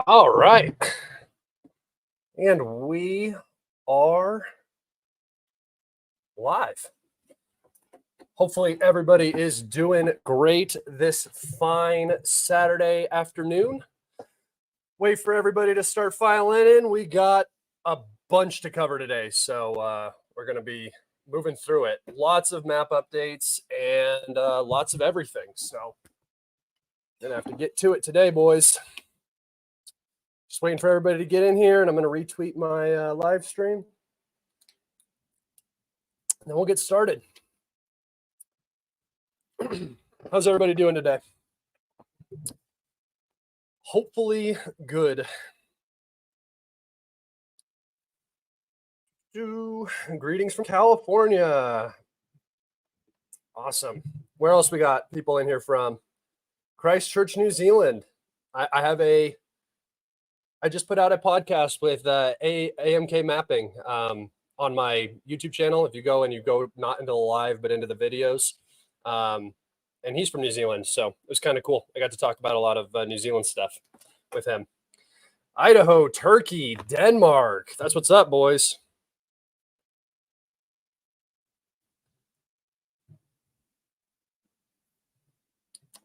All right. And we are live. Hopefully everybody is doing great this fine Saturday afternoon. Wait for everybody to start filing in. We got a bunch to cover today, so we're going to be moving through it. Lots of map updates and lots of everything. So going to have to get to it today, boys. Just waiting for everybody to get in here, and I'm going to retweet my live stream. And then we'll get started. How's everybody doing today? Hopefully good. Greetings from California. Awesome. Where else we got people in here from? Christchurch, New Zealand. I just put out a podcast with AMK Mapping on my YouTube channel. If you go not into the live, but into the videos. And he's from New Zealand, so it was kind of cool. I got to talk about a lot of New Zealand stuff with him. Idaho, Turkey, Denmark. That's what's up, boys.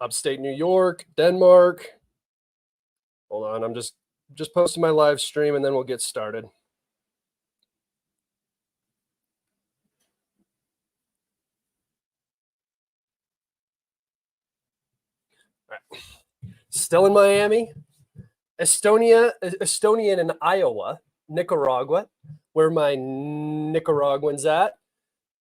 Upstate New York, Denmark. Hold on, I'm just posting my live stream, and then we'll get started. All right. Still in Miami, Estonian in Iowa, Nicaragua, where my Nicaraguans at.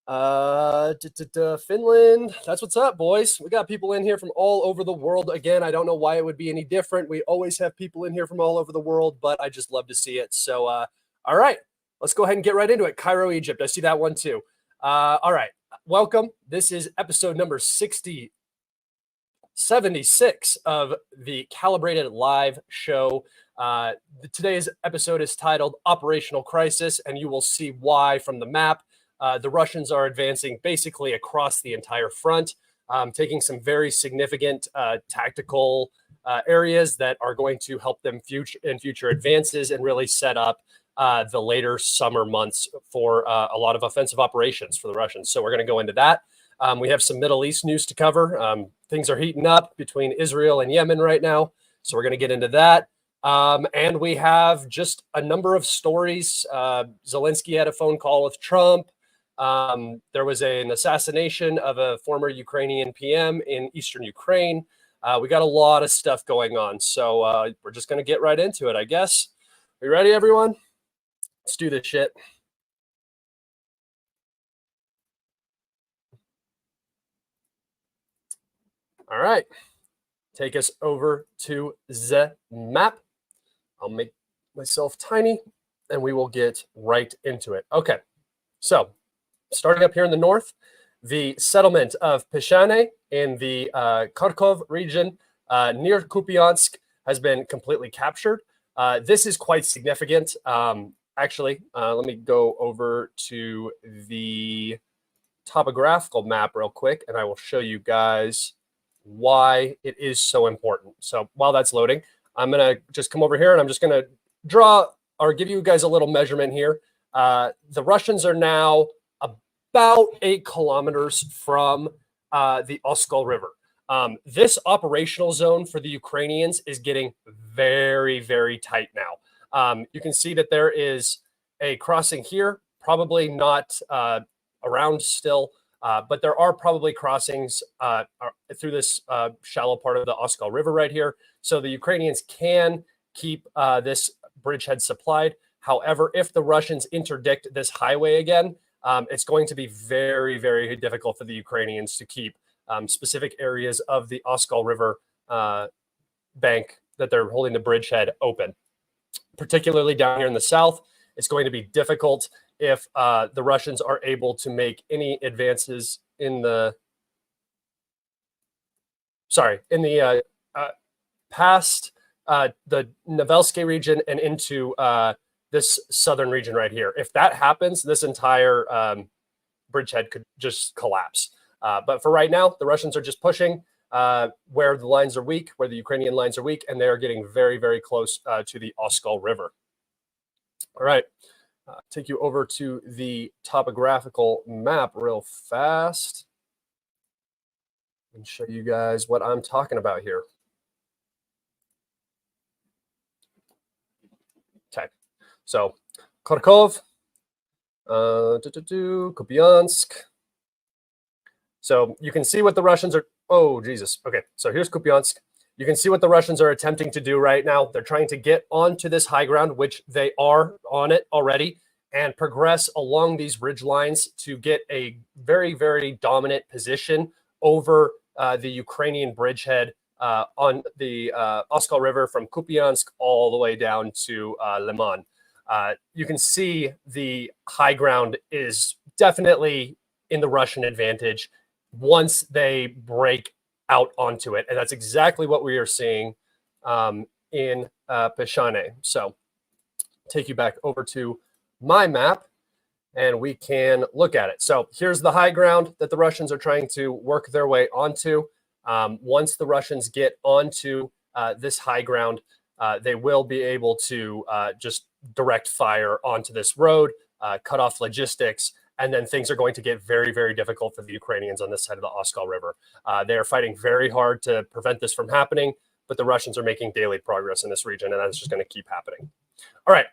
Finland. That's what's up, boys. We got people in here from all over the world. Again, I don't know why it would be any different. We always have people in here from all over the world, but I just love to see it. So, all right, let's go ahead and get right into it. Cairo, Egypt. I see that one too. All right, welcome. This is episode number 76 of the Kalibrated live show. Today's episode is titled Operational Crisis, and you will see why from the map. The Russians are advancing basically across the entire front, taking some very significant tactical areas that are going to help them in future advances and really set up the later summer months for a lot of offensive operations for the Russians. So we're going to go into that. We have some Middle East news to cover. Things are heating up between Israel and Yemen right now. So we're going to get into that. And we have just a number of stories. Zelensky had a phone call with Trump. There was an assassination of a former Ukrainian PM in eastern Ukraine. We got a lot of stuff going on. So we're just going to get right into it, I guess. Are you ready, everyone? Let's do this shit. All right. Take us over to the map. I'll make myself tiny, and we will get right into it. Okay. So starting up here in the north, the settlement of Peshane in the Kharkov region near Kupyansk has been completely captured. This is quite significant. Actually, let me go over to the topographical map real quick, and I will show you guys why it is so important. So while that's loading, I'm going to just come over here, and I'm just going to draw or give you guys a little measurement here. The Russians are now about 8 kilometers from the Oskol River. This operational zone for the Ukrainians is getting very, very tight now. You can see that there is a crossing here, probably not around still, but there are probably crossings through this shallow part of the Oskol River right here. So the Ukrainians can keep this bridgehead supplied. However, if the Russians interdict this highway again, it's going to be very, very difficult for the Ukrainians to keep specific areas of the Oskol River bank that they're holding the bridgehead open. Particularly down here in the south, it's going to be difficult if the Russians are able to make any advances in the past the Novelsky region and into this southern region right here. If that happens, this entire bridgehead could just collapse. But for right now, the Russians are just pushing. where the lines are weak, where the Ukrainian lines are weak, and they are getting very, very close to the Oskol River. All right, take you over to the topographical map real fast and show you guys what I'm talking about here. Okay, so Kharkov, Kupyansk. So you can see what the Russians are. Oh, Jesus. Okay, so here's Kupyansk. You can see what the Russians are attempting to do right now. They're trying to get onto this high ground, which they are on it already, and progress along these ridge lines to get a very, very dominant position over the Ukrainian bridgehead on the Oskol River from Kupyansk all the way down to Liman. You can see the high ground is definitely in the Russian advantage once they break out onto it. And that's exactly what we are seeing in Peshane. So take you back over to my map and we can look at it. So here's the high ground that the Russians are trying to work their way onto. Once the Russians get onto this high ground, they will be able to just direct fire onto this road, cut off logistics, and then things are going to get very, very difficult for the Ukrainians on this side of the Oskol River. They are fighting very hard to prevent this from happening, but the Russians are making daily progress in this region, and that's just going to keep happening. All right.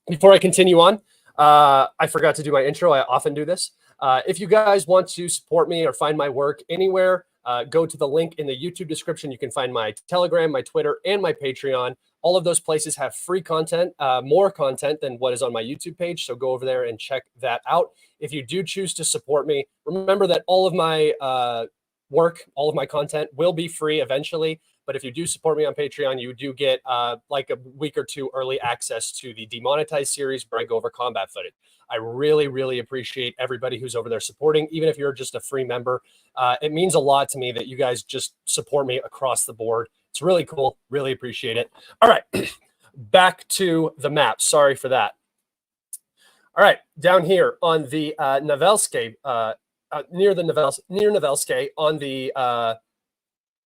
Before I continue on, I forgot to do my intro. I often do this. If you guys want to support me or find my work anywhere, go to the link in the YouTube description. You can find my Telegram, my Twitter, and my Patreon. All of those places have free content, more content than what is on my YouTube page. So go over there and check that out. If you do choose to support me, remember that all of my work, all of my content will be free eventually. But if you do support me on Patreon, you do get like a week or two early access to the Demonetized series where I go over combat footage. I really, really appreciate everybody who's over there supporting, even if you're just a free member. It means a lot to me that you guys just support me across the board. It's really cool. Really appreciate it. All right, back to the map. Sorry for that. All right, down here on the Novelske, near Novelske on the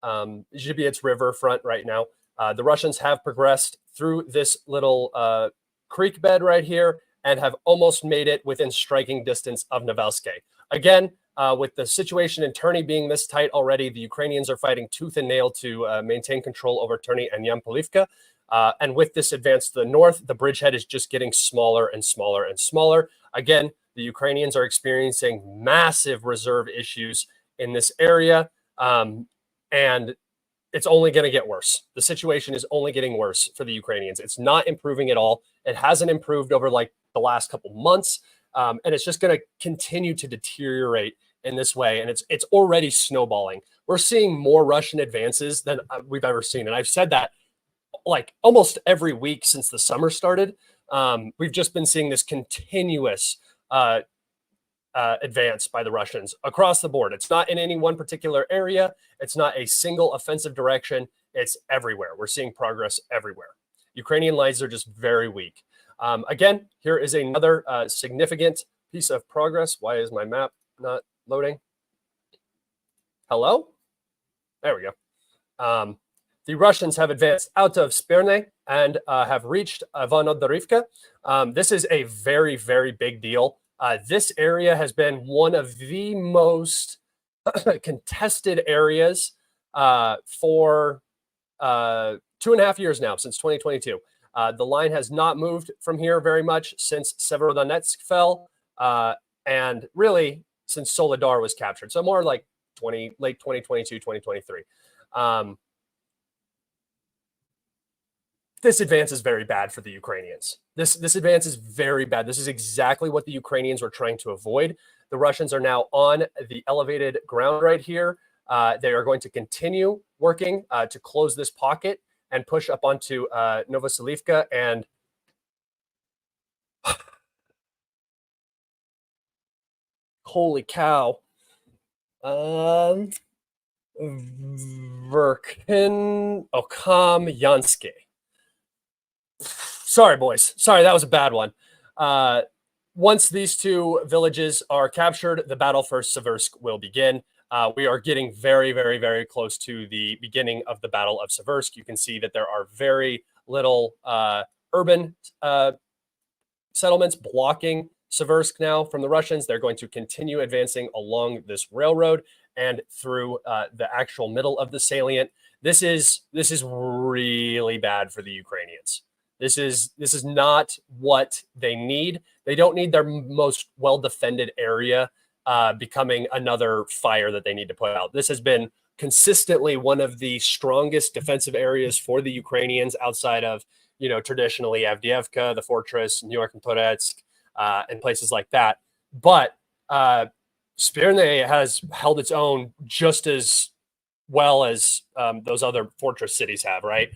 Zhibiets River front right now. The Russians have progressed through this little creek bed right here and have almost made it within striking distance of Novelske. Again, with the situation in Terny being this tight already, the Ukrainians are fighting tooth and nail to maintain control over Terny and Yampolivka. And with this advance to the north, the bridgehead is just getting smaller and smaller and smaller. Again, the Ukrainians are experiencing massive reserve issues in this area. And it's only going to get worse. The situation is only getting worse for the Ukrainians. It's not improving at all. It hasn't improved over like the last couple months. And it's just going to continue to deteriorate in this way. And it's already snowballing. We're seeing more Russian advances than we've ever seen. And I've said that like almost every week since the summer started. We've just been seeing this continuous advance by the Russians across the board. It's not in any one particular area. It's not a single offensive direction. It's everywhere. We're seeing progress everywhere. Ukrainian lines are just very weak. Again, here is another significant piece of progress. Why is my map not loading? Hello? There we go. The Russians have advanced out of Sperne and have reached Ivanodorivka. This is a very, very big deal. This area has been one of the most contested areas for 2.5 years now, since 2022. The line has not moved from here very much since Severodonetsk fell, and really since Soledar was captured. So more like late 2022, 2023. This advance is very bad for the Ukrainians. This advance is very bad. This is exactly what the Ukrainians were trying to avoid. The Russians are now on the elevated ground right here. They are going to continue working to close this pocket and push up onto Novoselivka and holy cow. Kamyanske. Sorry, boys. Sorry, that was a bad one. Once these two villages are captured, the battle for Siversk will begin. we are getting very, very, very close to the beginning of the Battle of Siversk. You can see that there are very little urban settlements blocking Siversk now from the Russians. They're going to continue advancing along this railroad and through the actual middle of the salient. This is really bad for the Ukrainians. This is not what they need. They don't need their most well-defended area becoming another fire that they need to put out. This has been consistently one of the strongest defensive areas for the Ukrainians outside of, traditionally Avdiivka, the fortress, New York and Toretsk, and places like that. But Spirne has held its own just as well as those other fortress cities have, right?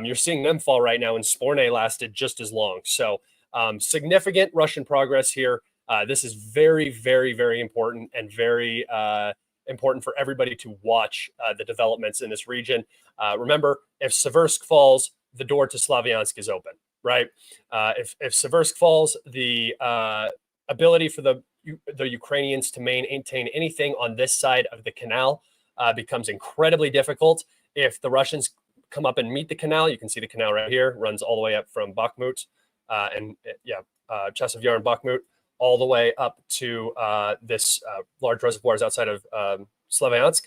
You're seeing them fall right now, and Sporne lasted just as long. So significant Russian progress here. This is very, very, very important and very important for everybody to watch the developments in this region. Remember, if Siversk falls, the door to Slavyansk is open, right? If Siversk falls, the ability for the Ukrainians to maintain anything on this side of the canal becomes incredibly difficult. If the Russians come up and meet the canal, you can see the canal right here, runs all the way up from Bakhmut Chasiv Yar and Bakhmut, all the way up to this large reservoirs outside of Slavyansk.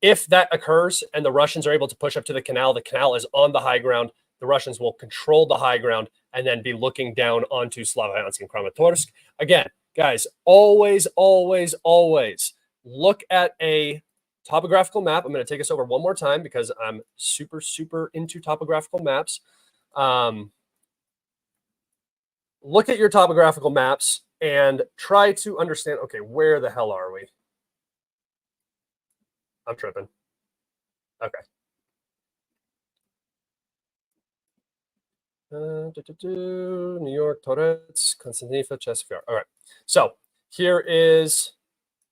If that occurs and the Russians are able to push up to the canal is on the high ground. The Russians will control the high ground and then be looking down onto Slavyansk and Kramatorsk. Again, guys, always, always, always look at a topographical map. I'm going to take us over one more time because I'm super, super into topographical maps. Look at your topographical maps and try to understand, okay, where the hell are we? I'm tripping. Okay. New York, Toretsk, Konstantinivka, Chasiv Yar. All right. So here is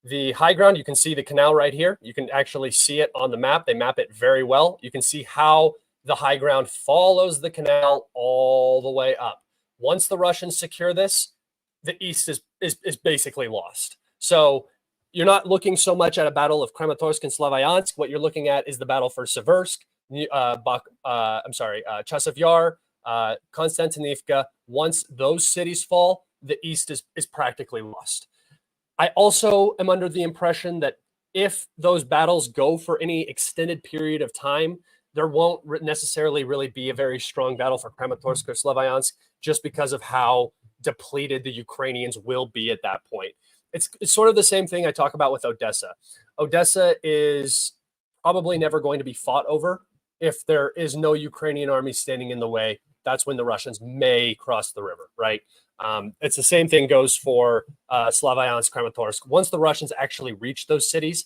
the high ground. You can see the canal right here. You can actually see it on the map. They map it very well. You can see how the high ground follows the canal all the way up. Once the Russians secure this, the east is basically lost. So you're not looking so much at a battle of Kramatorsk and Slavyansk. What you're looking at is the battle for Siversk, Chasiv Yar, Konstantinivka. Once those cities fall, the east is practically lost. I also am under the impression that if those battles go for any extended period of time, there won't necessarily really be a very strong battle for Kramatorsk or Slavyansk just because of how depleted the Ukrainians will be at that point. It's sort of the same thing I talk about with Odessa. Odessa is probably never going to be fought over. If there is no Ukrainian army standing in the way, that's when the Russians may cross the river, right? It's the same thing goes for Slavyansk, Kramatorsk. Once the Russians actually reach those cities,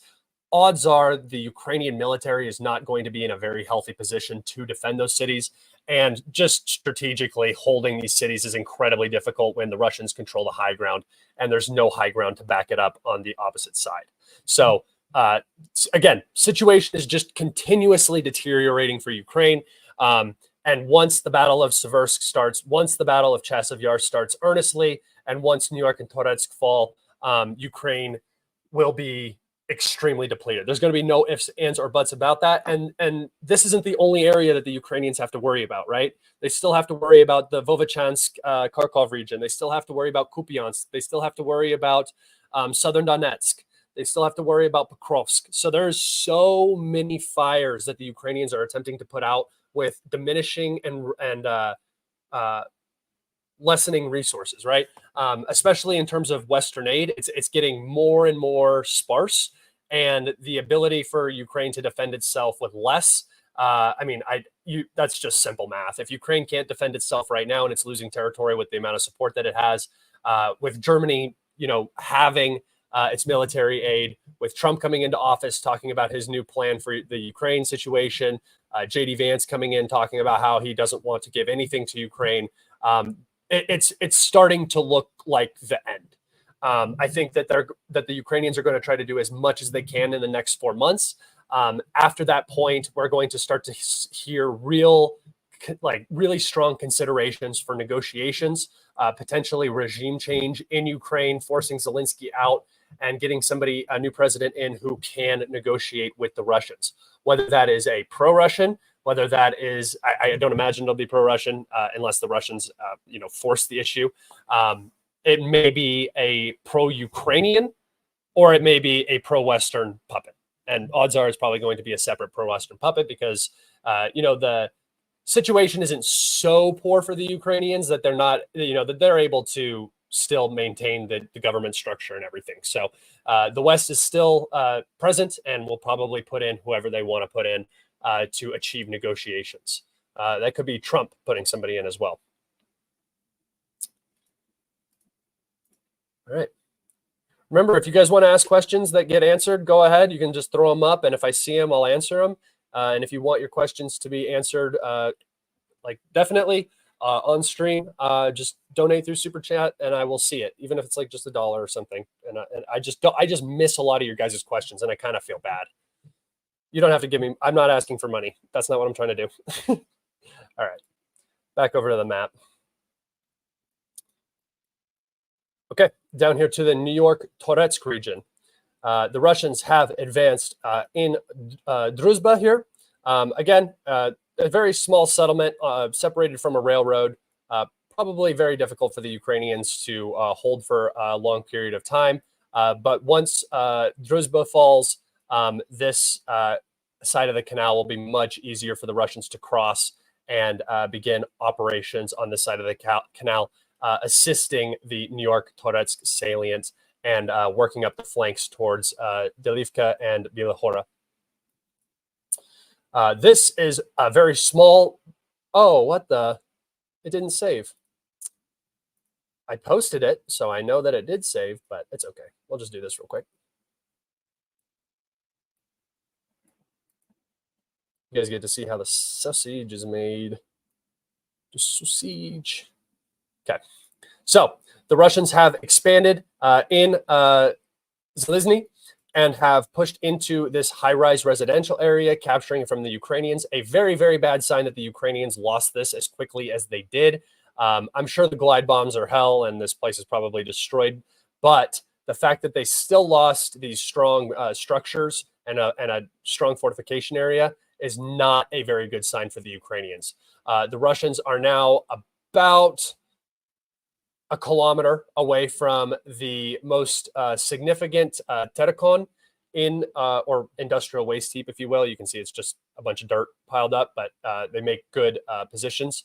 odds are the Ukrainian military is not going to be in a very healthy position to defend those cities. And just strategically holding these cities is incredibly difficult when the Russians control the high ground and there's no high ground to back it up on the opposite side. So again, situation is just continuously deteriorating for Ukraine. And once the Battle of Siversk starts, once the Battle of Chasiv Yar starts earnestly, and once New York and Toretsk fall, Ukraine will be extremely depleted. There's going to be no ifs, ands, or buts about that. And this isn't the only area that the Ukrainians have to worry about, right? They still have to worry about the Vovchansk, Kharkov region. They still have to worry about Kupyansk. They still have to worry about southern Donetsk. They still have to worry about Prokrovsk. So there's so many fires that the Ukrainians are attempting to put out with diminishing and lessening resources, right? Especially in terms of Western aid, it's getting more and more sparse, and the ability for Ukraine to defend itself with less. That's just simple math. If Ukraine can't defend itself right now and it's losing territory with the amount of support that it has, with Germany, having its military aid, with Trump coming into office talking about his new plan for the Ukraine situation, JD Vance coming in talking about how he doesn't want to give anything to Ukraine. It's starting to look like the end. I think that the Ukrainians are going to try to do as much as they can in the next 4 months. After that point, we're going to start to hear really strong considerations for negotiations, potentially regime change in Ukraine, forcing Zelensky out, and getting somebody, a new president in who can negotiate with the Russians, whether that is a pro-Russian, whether that is, I don't imagine it'll be pro-Russian unless the Russians, force the issue. It may be a pro-Ukrainian, or it may be a pro-Western puppet. And odds are it's probably going to be a separate pro-Western puppet because, the situation isn't so poor for the Ukrainians that they're not, that they're able to still maintain the government structure and everything. So the West is still present and will probably put in whoever they want to put in to achieve negotiations. That could be Trump putting somebody in as well. All right. Remember, if you guys want to ask questions that get answered, go ahead. You can just throw them up, and if I see them, I'll answer them. And if you want your questions to be answered, definitely on stream, just donate through Super Chat, and I will see it, even if it's like just $1 or something. And I just miss a lot of your guys' questions, and I kind of feel bad. You don't have to give me. I'm not asking for money. That's not what I'm trying to do. All right, back over to the map. Okay, down here to the New York Toretsk region. The Russians have advanced in Druzhba here. Again, a very small settlement separated from a railroad. Probably very difficult for the Ukrainians to hold for a long period of time. But once Druzhba falls, this side of the canal will be much easier for the Russians to cross and begin operations on this side of the canal, assisting the New York Toretsk salient and working up the flanks towards Delivka and Bielahora. This is a very small. Oh, what the? It didn't save. I posted it, so I know that it did save, but it's okay. We'll just do this real quick. You guys get to see how the sausage is made. The sausage. Okay. So the Russians have expanded in Zalizny and have pushed into this high-rise residential area, capturing it from the Ukrainians. A very, very bad sign that the Ukrainians lost this as quickly as they did. I'm sure the glide bombs are hell and this place is probably destroyed, but the fact that they still lost these strong structures and a strong fortification area is not a very good sign for the Ukrainians. The Russians are now about a kilometer away from the most significant Terikon in or industrial waste heap, if you will. You can see it's just a bunch of dirt piled up, but they make good positions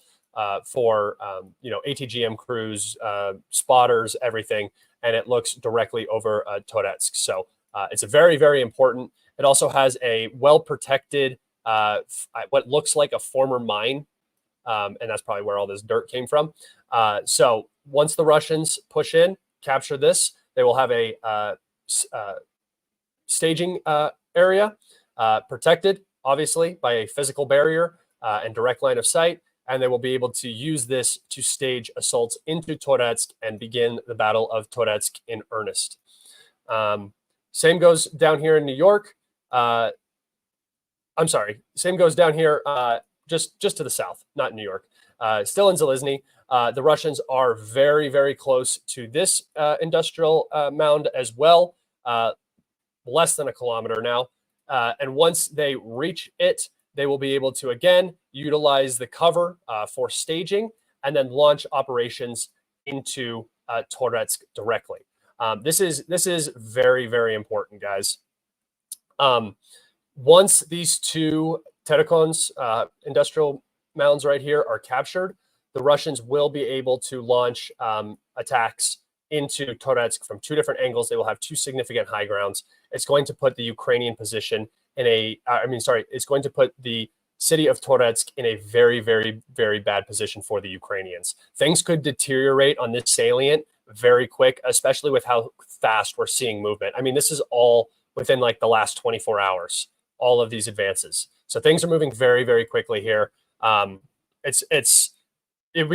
for ATGM crews, spotters, everything, and it looks directly over Toretsk. So it's a very, very important. It also has a well-protected, what looks like a former mine, and that's probably where all this dirt came from. So once the Russians push in, capture this, they will have a staging area protected, obviously, by a physical barrier and direct line of sight. And they will be able to use this to stage assaults into Toretsk and begin the Battle of Toretsk in earnest. Same goes down here in New York. I'm sorry. Same goes down here just to the south, not New York. Still in Zalizny. The Russians are very, very close to this industrial mound as well. Less than a kilometer now. And once they reach it, they will be able to, again, utilize the cover for staging and then launch operations into Toretsk directly. This is very, very important, guys. Once these two Terikons, industrial mounds right here, are captured, the Russians will be able to launch attacks into Toretsk from two different angles. They will have two significant high grounds. It's going to put the Ukrainian position in it's going to put the city of Toretsk in a very, very, very bad position for the Ukrainians. Things could deteriorate on this salient very quick, especially with how fast we're seeing movement. I mean, this is all within like the last 24 hours, all of these advances. So things are moving very, very quickly here. You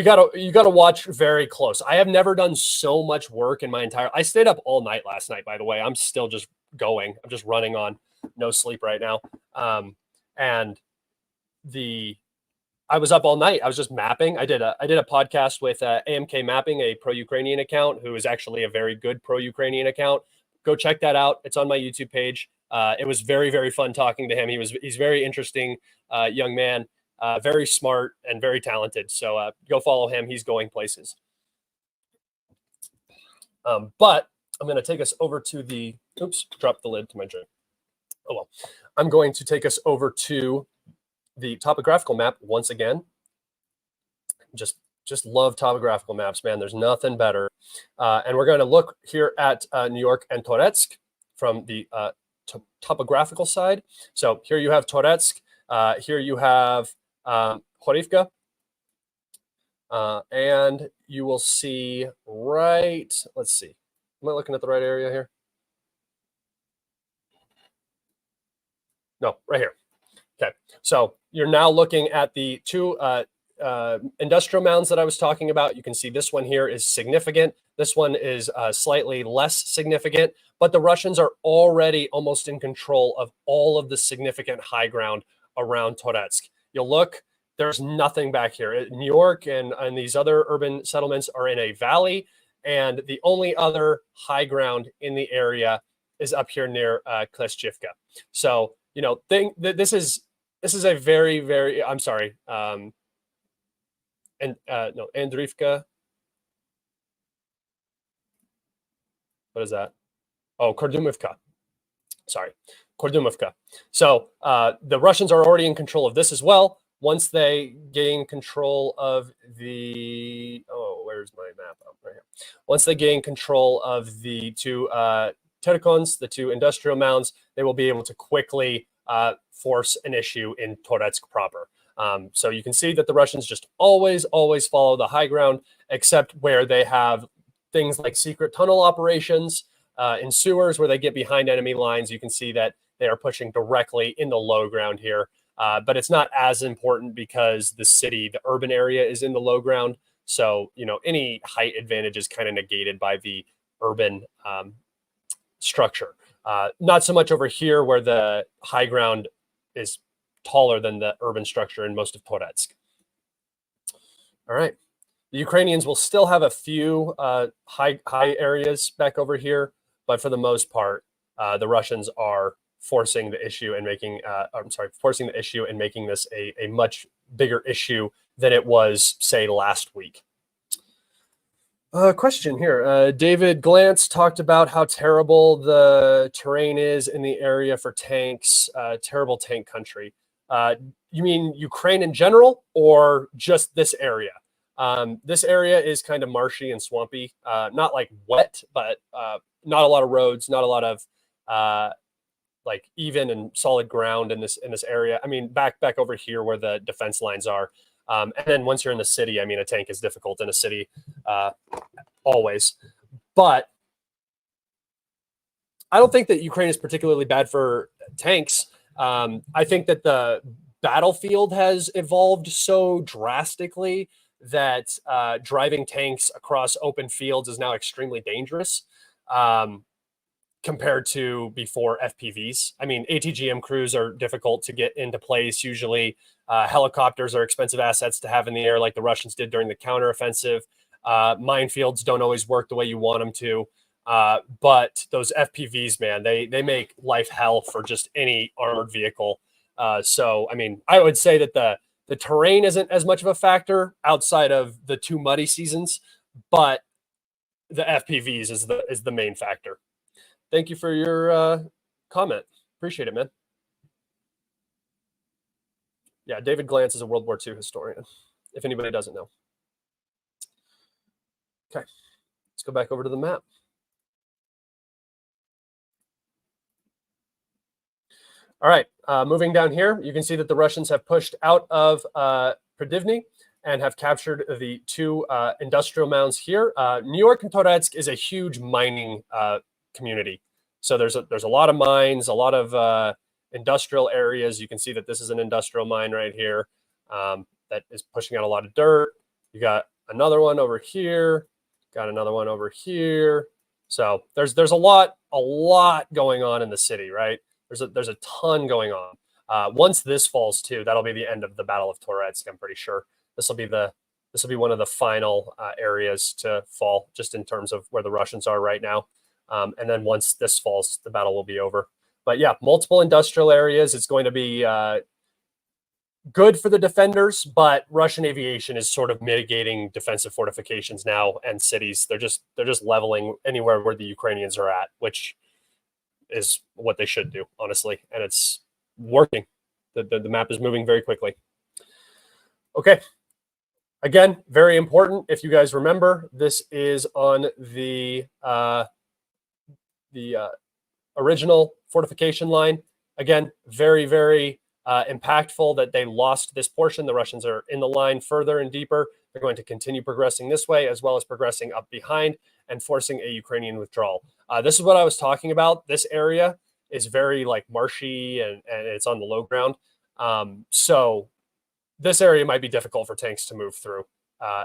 gotta watch very close. I have never done so much work in my entire. I stayed up all night last night, by the way. I'm still just going. I'm just running on no sleep right now. I was up all night. I was just mapping. I did a podcast with AMK Mapping, a pro-Ukrainian account, who is actually a very good pro-Ukrainian account. go check that out. It's on my YouTube page. It was very, very fun talking to him. He's very interesting young man, very smart and very talented. So go follow him. He's going places. But I'm going to take us over to the, oops, dropped the lid to my drink. Oh, well, I'm going to take us over to the topographical map once again. Just love topographical maps, man. There's nothing better. And we're going to look here at New York and Toretsk from the topographical side. So here you have Toretsk. Here you have Horivka. And you will see right, let's see. Am I looking at the right area here? No, right here. Okay, so you're now looking at the two industrial mounds that I was talking about. You can see this one here is significant. This one is slightly less significant, but the Russians are already almost in control of all of the significant high ground around Toretsk. You'll look, there's nothing back here. New York and these other urban settlements are in a valley, and the only other high ground in the area is up here near Kleshchivka. So, you know, this is a very, very, I'm sorry, no, Andriivka. What is that? Oh, Kordumivka. Sorry, Kordumivka. So the Russians are already in control of this as well. Once they gain control of the, oh, where's my map? Oh, right here. Once they gain control of the two Terkons, the two industrial mounds, they will be able to quickly force an issue in Toretsk proper. So you can see that the Russians just always follow the high ground, except where they have things like secret tunnel operations in sewers where they get behind enemy lines. You can see that they are pushing directly in the low ground here. But it's not as important because the city, the urban area is in the low ground. So, you know, any height advantage is kind of negated by the urban structure. Not so much over here where the high ground is taller than the urban structure in most of Toretsk. All right. The Ukrainians will still have a few high areas back over here, but for the most part, the Russians are forcing the issue and making, forcing the issue and making this a much bigger issue than it was, say, last week. Question here. David Glantz talked about how terrible the terrain is in the area for tanks, terrible tank country. You mean Ukraine in general or just this area? This area is kind of marshy and swampy, not like wet, but not a lot of roads, not a lot of like even and solid ground in this area. I mean, back over here where the defense lines are. And then once you're in the city, I mean, a tank is difficult in a city always. But I don't think that Ukraine is particularly bad for tanks. I think that the battlefield has evolved so drastically that driving tanks across open fields is now extremely dangerous. Compared to before FPVs. I mean, ATGM crews are difficult to get into place usually. Helicopters are expensive assets to have in the air like the Russians did during the counteroffensive. Minefields don't always work the way you want them to. But those FPVs, man, they make life hell for just any armored vehicle. So, I mean, I would say that the terrain isn't as much of a factor outside of the two muddy seasons, but the FPVs is the main factor. Thank you for your comment. Appreciate it, man. Yeah, David Glantz is a World War II historian, if anybody doesn't know. Okay, let's go back over to the map. All right, moving down here, you can see that the Russians have pushed out of Pridivny and have captured the two industrial mounds here. New York and Toretsk is a huge mining community. So there's a lot of mines, a lot of industrial areas. You can see that this is an industrial mine right here that is pushing out a lot of dirt. You got another one over here, got another one over here. So there's a lot going on in the city, right? There's a ton going on. Once this falls too, that'll be the end of the Battle of Toretsk. I'm pretty sure this will be one of the final areas to fall, just in terms of where the Russians are right now. And then once this falls, the battle will be over. But yeah, multiple industrial areas. It's going to be good for the defenders, but Russian aviation is sort of mitigating defensive fortifications now and cities. They're just leveling anywhere where the Ukrainians are at, which is what they should do, honestly. And it's working. The map is moving very quickly. Okay. Again, very important. If you guys remember, this is on the original fortification line. Again, very, very impactful that they lost this portion. The Russians are in the line further and deeper. They're going to continue progressing this way, as well as progressing up behind and forcing a Ukrainian withdrawal. This is what I was talking about. This area is very like marshy and it's on the low ground. So this area might be difficult for tanks to move through.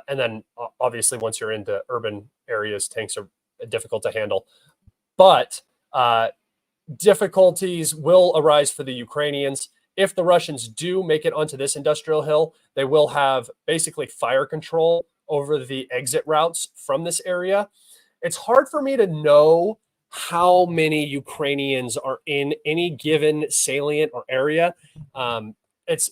And then obviously once you're into urban areas, tanks are difficult to handle. But difficulties will arise for the Ukrainians. If the Russians do make it onto this industrial hill, they will have basically fire control over the exit routes from this area. It's hard for me to know how many Ukrainians are in any given salient or area. It's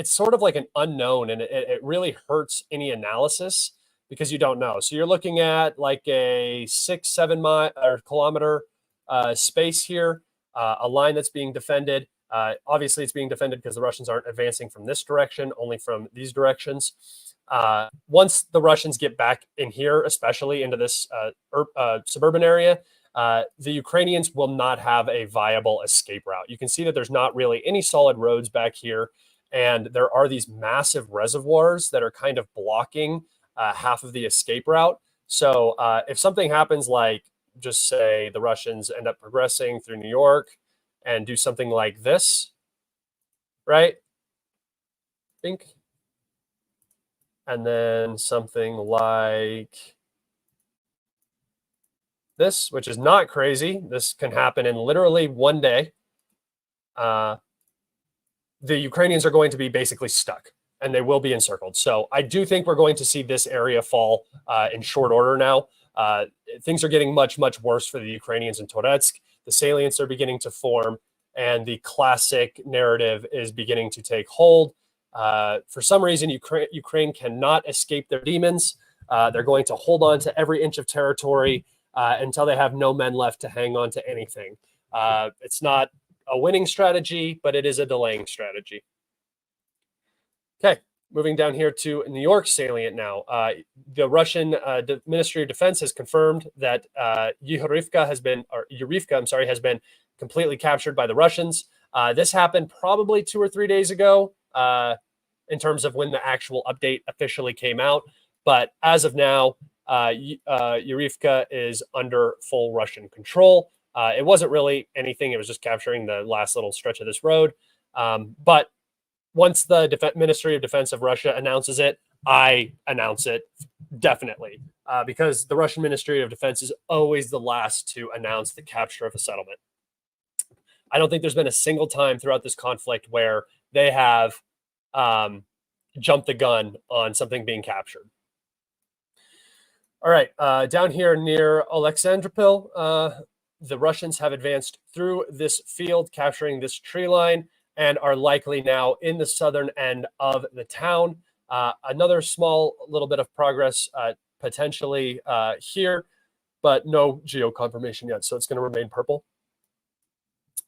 sort of like an unknown, and it really hurts any analysis because you don't know. So you're looking at like a 6-7 mile or kilometer space here, a line that's being defended. Obviously, it's being defended because the Russians aren't advancing from this direction, only from these directions. Once the Russians get back in here, especially into this suburban area, the Ukrainians will not have a viable escape route. You can see that there's not really any solid roads back here. And there are these massive reservoirs that are kind of blocking half of the escape route. So if something happens, like just say the Russians end up progressing through New York and do something like this, right? Think. And then something like this, which is not crazy. This can happen in literally one day. The Ukrainians are going to be basically stuck and they will be encircled. So I do think we're going to see this area fall in short order now. Things are getting much, much worse for the Ukrainians in Toretsk. The salients are beginning to form and the classic narrative is beginning to take hold. For some reason, Ukraine cannot escape their demons. They're going to hold on to every inch of territory until they have no men left to hang on to anything. It's not a winning strategy, but it is a delaying strategy. Okay, moving down here to New York salient now. The Russian Ministry of Defense has confirmed that Yurivka has been completely captured by the Russians. This happened probably 2 or 3 days ago in terms of when the actual update officially came out. But as of now, Yurivka is under full Russian control. It wasn't really anything. It was just capturing the last little stretch of this road. But once the Ministry of Defense of Russia announces it, I announce it definitely because the Russian Ministry of Defense is always the last to announce the capture of a settlement. I don't think there's been a single time throughout this conflict where they have jumped the gun on something being captured. All right, down here near Alexandropol, the Russians have advanced through this field, capturing this tree line, and are likely now in the southern end of the town. Another small little bit of progress potentially here, but no geo confirmation yet, so it's going to remain purple.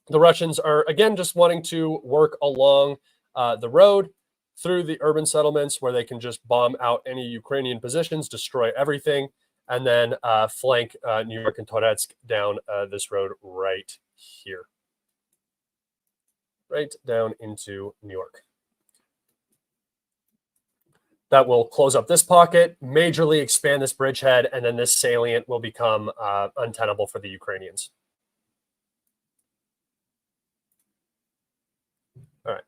The Russians are, again, just wanting to work along the road through the urban settlements where they can just bomb out any Ukrainian positions, destroy everything, and then flank New York and Toretsk down this road right here. Right down into New York. That will close up this pocket, majorly expand this bridgehead, and then this salient will become untenable for the Ukrainians. All right.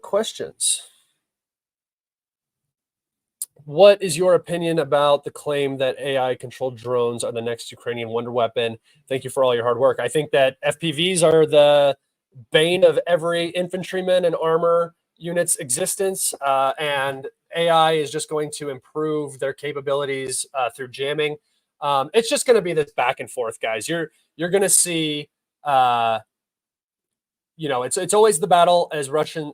Questions? What is your opinion about the claim that AI-controlled drones are the next Ukrainian wonder weapon? Thank you for all your hard work. I think that FPVs are the bane of every infantryman and armor unit's existence, and AI is just going to improve their capabilities through jamming. It's just going to be this back and forth, guys. You're going to see, it's always the battle, as Russians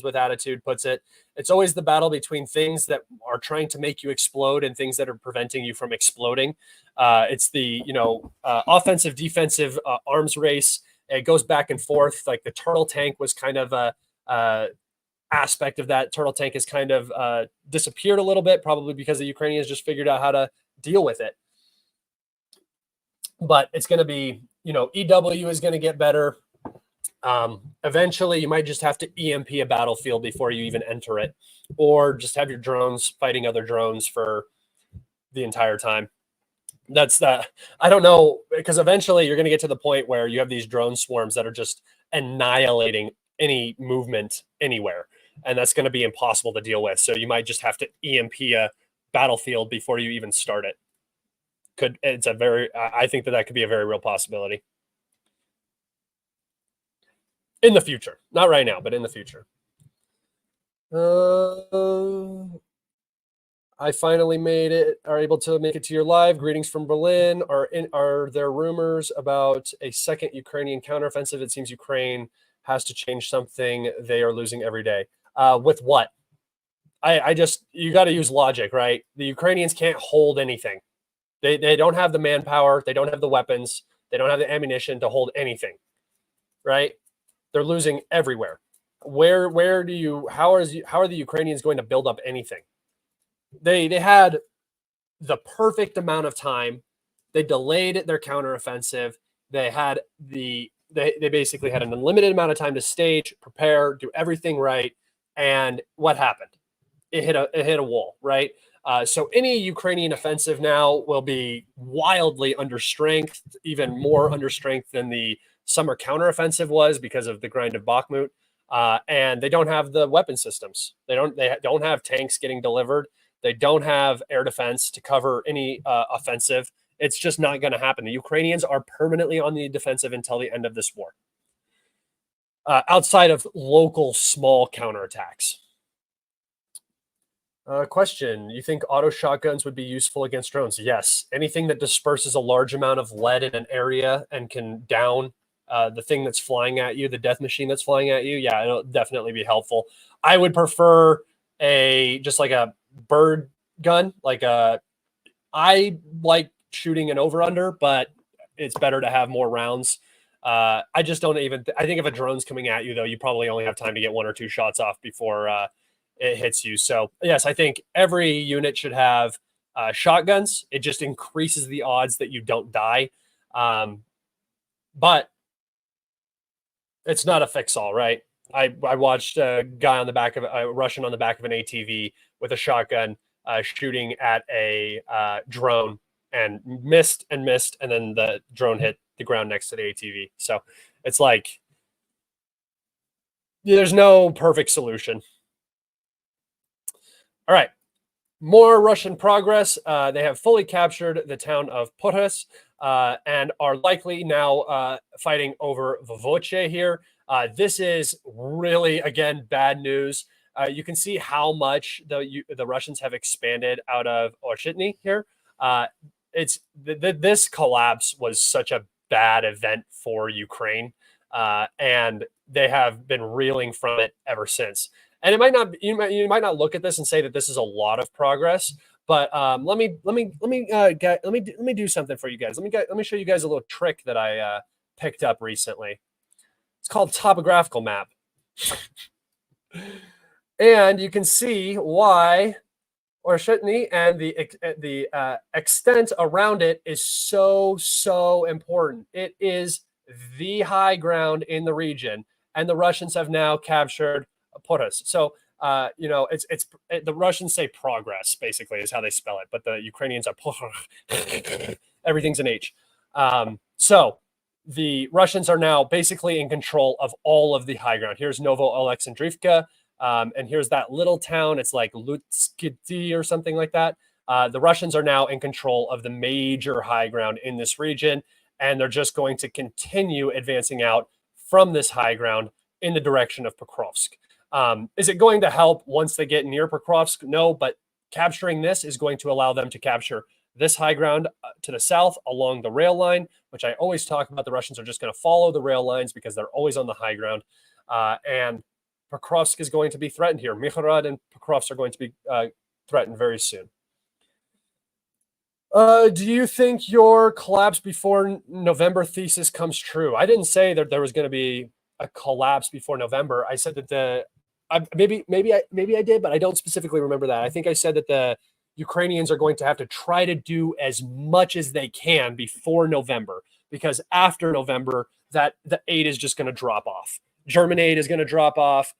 with attitude puts it. It's always the battle between things that are trying to make you explode and things that are preventing you from exploding. It's the offensive defensive arms race. It goes back and forth. Like the turtle tank was kind of a aspect of that. Turtle tank has kind of disappeared a little bit, probably because the Ukrainians just figured out how to deal with it. But it's going to be, EW is going to get better. Eventually, you might just have to EMP a battlefield before you even enter it, or just have your drones fighting other drones for the entire time. I don't know, because eventually you're going to get to the point where you have these drone swarms that are just annihilating any movement anywhere, and that's going to be impossible to deal with. So you might just have to EMP a battlefield before you even start it. I think that could be a very real possibility in the future. Not right now, but in the future. I finally are able to make it to your live. Greetings from Berlin. Are there rumors about a second Ukrainian counteroffensive? It seems Ukraine has to change something. They are losing every day. With what? You got to use logic, right? The Ukrainians can't hold anything. They don't have the manpower. They don't have the weapons. They don't have the ammunition to hold anything, right? They're losing everywhere. How are the Ukrainians going to build up anything? They had the perfect amount of time. They delayed their counteroffensive. They basically had an unlimited amount of time to stage, prepare, do everything right. And what happened? It hit a wall, right? So any Ukrainian offensive now will be wildly under strength, even more under strength than the summer counteroffensive was, because of the grind of Bakhmut. And they don't have the weapon systems. They don't have tanks getting delivered. They don't have air defense to cover any offensive. It's just not going to happen. The Ukrainians are permanently on the defensive until the end of this war, outside of local small counterattacks. Question: you think auto shotguns would be useful against drones? Yes. Anything that disperses a large amount of lead in an area and can down the thing that's flying at you, the death machine that's flying at you, yeah, it'll definitely be helpful. I would prefer just like a bird gun. I like shooting an over-under, but it's better to have more rounds. I just don't even. I think if a drone's coming at you, though, you probably only have time to get 1 or 2 shots off before it hits you. So yes, I think every unit should have shotguns. It just increases the odds that you don't die. But it's not a fix-all, right? I watched a Russian on the back of an ATV with a shotgun shooting at a drone and missed, and then the drone hit the ground next to the ATV. So it's like there's no perfect solution. All right. More Russian progress. They have fully captured the town of Prokrovsk and are likely now fighting over Vovoche here. This is really, again, bad news. You can see how much the Russians have expanded out of Oshchitny here. This collapse was such a bad event for Ukraine, and they have been reeling from it ever since. And it might not. You might not look at this and say that this is a lot of progress, but let me do something for you guys. Let me show you guys a little trick that I picked up recently. It's called Topographical map, and you can see why Oshchitny and the extent around it is so important. It is the high ground in the region, and the Russians have now captured Prokrovsk. So the Russians say progress, basically, is how they spell it, but the Ukrainians are everything's an H. So the Russians are now basically in control of all of the high ground. Here's Novo Alexandrivka, and here's that little town. It's like Lutskity or something like that. The Russians are now in control of the major high ground in this region, and they're just going to continue advancing out from this high ground in the direction of Prokrovsk. Is it going to help once they get near Prokrovsk? No, but capturing this is going to allow them to capture this high ground to the south along the rail line, which I always talk about. The Russians are just going to follow the rail lines because they're always on the high ground. And Prokrovsk is going to be threatened here. Mikharad and Prokrovsk are going to be threatened very soon. Do you think your collapse before November thesis comes true? I didn't say that there was going to be a collapse before November. I said that maybe I did, but I don't specifically remember that. I think I said that the Ukrainians are going to have to try to do as much as they can before November, because after November, that the aid is just going to drop off. German aid is going to drop off.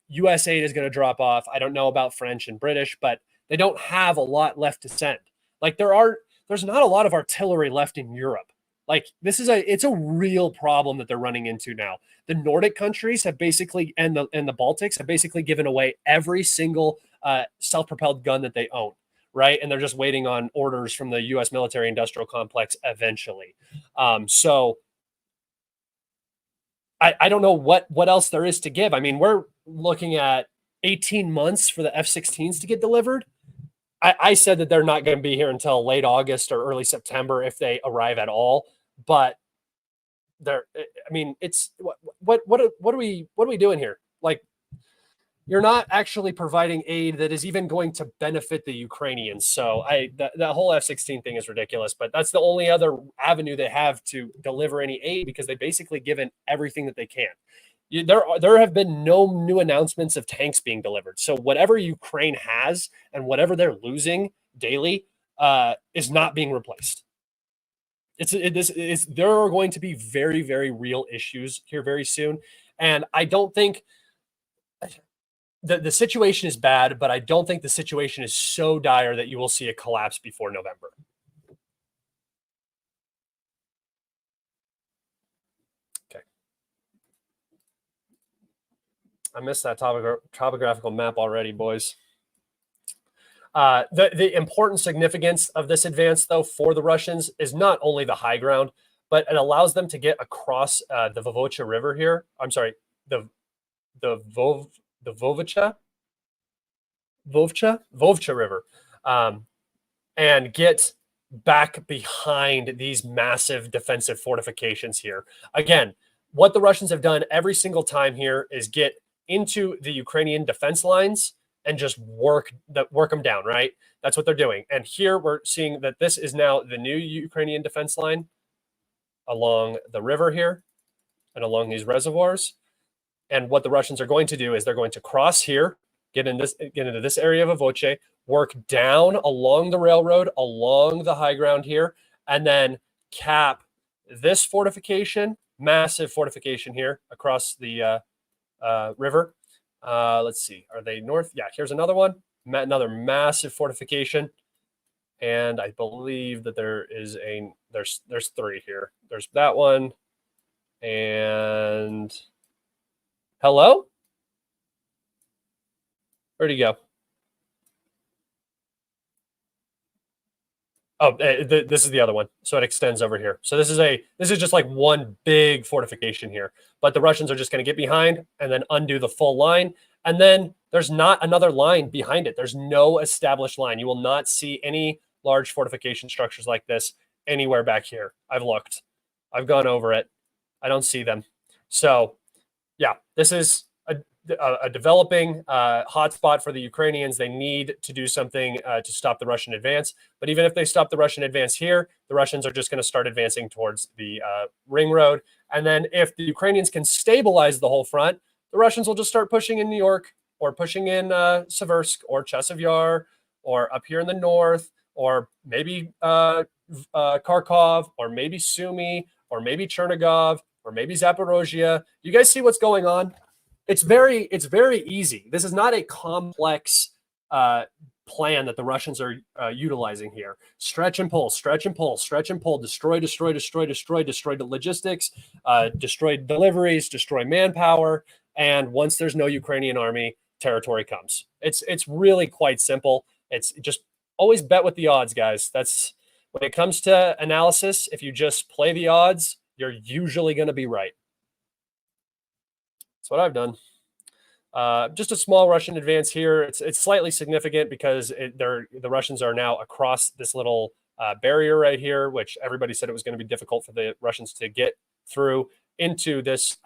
US aid is going to drop off. I don't know about French and British, but they don't have a lot left to send. Like there's not a lot of artillery left in Europe. Like it's a real problem that they're running into now. The Nordic countries have basically, and the Baltics have basically given away every single self-propelled gun that they own, right? And they're just waiting on orders from the U.S. military-industrial complex eventually. So I don't know what else there is to give. I mean, we're looking at 18 months for the F-16s to get delivered. I said that they're not going to be here until late August or early September if they arrive at all. But it's what are we doing here? Like, you're not actually providing aid that is even going to benefit the Ukrainians. So the whole F-16 thing is ridiculous, but that's the only other avenue they have to deliver any aid, because they've basically given everything that they can. There have been no new announcements of tanks being delivered. So whatever Ukraine has and whatever they're losing daily is not being replaced. There are going to be very, very real issues here very soon. And I don't think the situation is bad, but I don't think the situation is so dire that you will see a collapse before November. I missed that topographical map already, boys. The important significance of this advance, though, for the Russians is not only the high ground, but it allows them to get across the Vovocha River here. I'm sorry, the Vovcha River, and get back behind these massive defensive fortifications here. Again, what the Russians have done every single time here is get into the Ukrainian defense lines and just work them down, right? That's what they're doing. And here we're seeing that this is now the new Ukrainian defense line along the river here and along these reservoirs. And what the Russians are going to do is they're going to cross here, get into this area of Avoche, work down along the railroad, along the high ground here, and then cap this fortification, massive fortification here across the river. Let's see. Are they north? Yeah, here's another one. Another massive fortification. And I believe that there's three here. There's that one. And hello? Where'd he go? Oh, this is the other one. So it extends over here. So this is just like one big fortification here. But the Russians are just going to get behind and then undo the full line. And then there's not another line behind it. There's no established line. You will not see any large fortification structures like this anywhere back here. I've looked. I've gone over it. I don't see them. So, yeah, this is a developing hotspot for the Ukrainians. They need to do something to stop the Russian advance. But even if they stop the Russian advance here, the Russians are just going to start advancing towards the ring road. And then if the Ukrainians can stabilize the whole front, the Russians will just start pushing in New York, or pushing in Siversk or Chasiv Yar, or up here in the north, or maybe Kharkov, or maybe Sumy, or maybe Chernigov, or maybe Zaporozhye. You guys see what's going on? It's very easy. This is not a complex plan that the Russians are utilizing here. Stretch and pull, stretch and pull, stretch and pull, destroy the logistics, destroy deliveries, destroy manpower. And once there's no Ukrainian army, territory comes. It's really quite simple. It's just always bet with the odds, guys. That's when it comes to analysis. If you just play the odds, you're usually going to be right. That's what I've done. Just a small Russian advance here. It's slightly significant because the Russians are now across this little barrier right here, which everybody said it was going to be difficult for the Russians to get through into this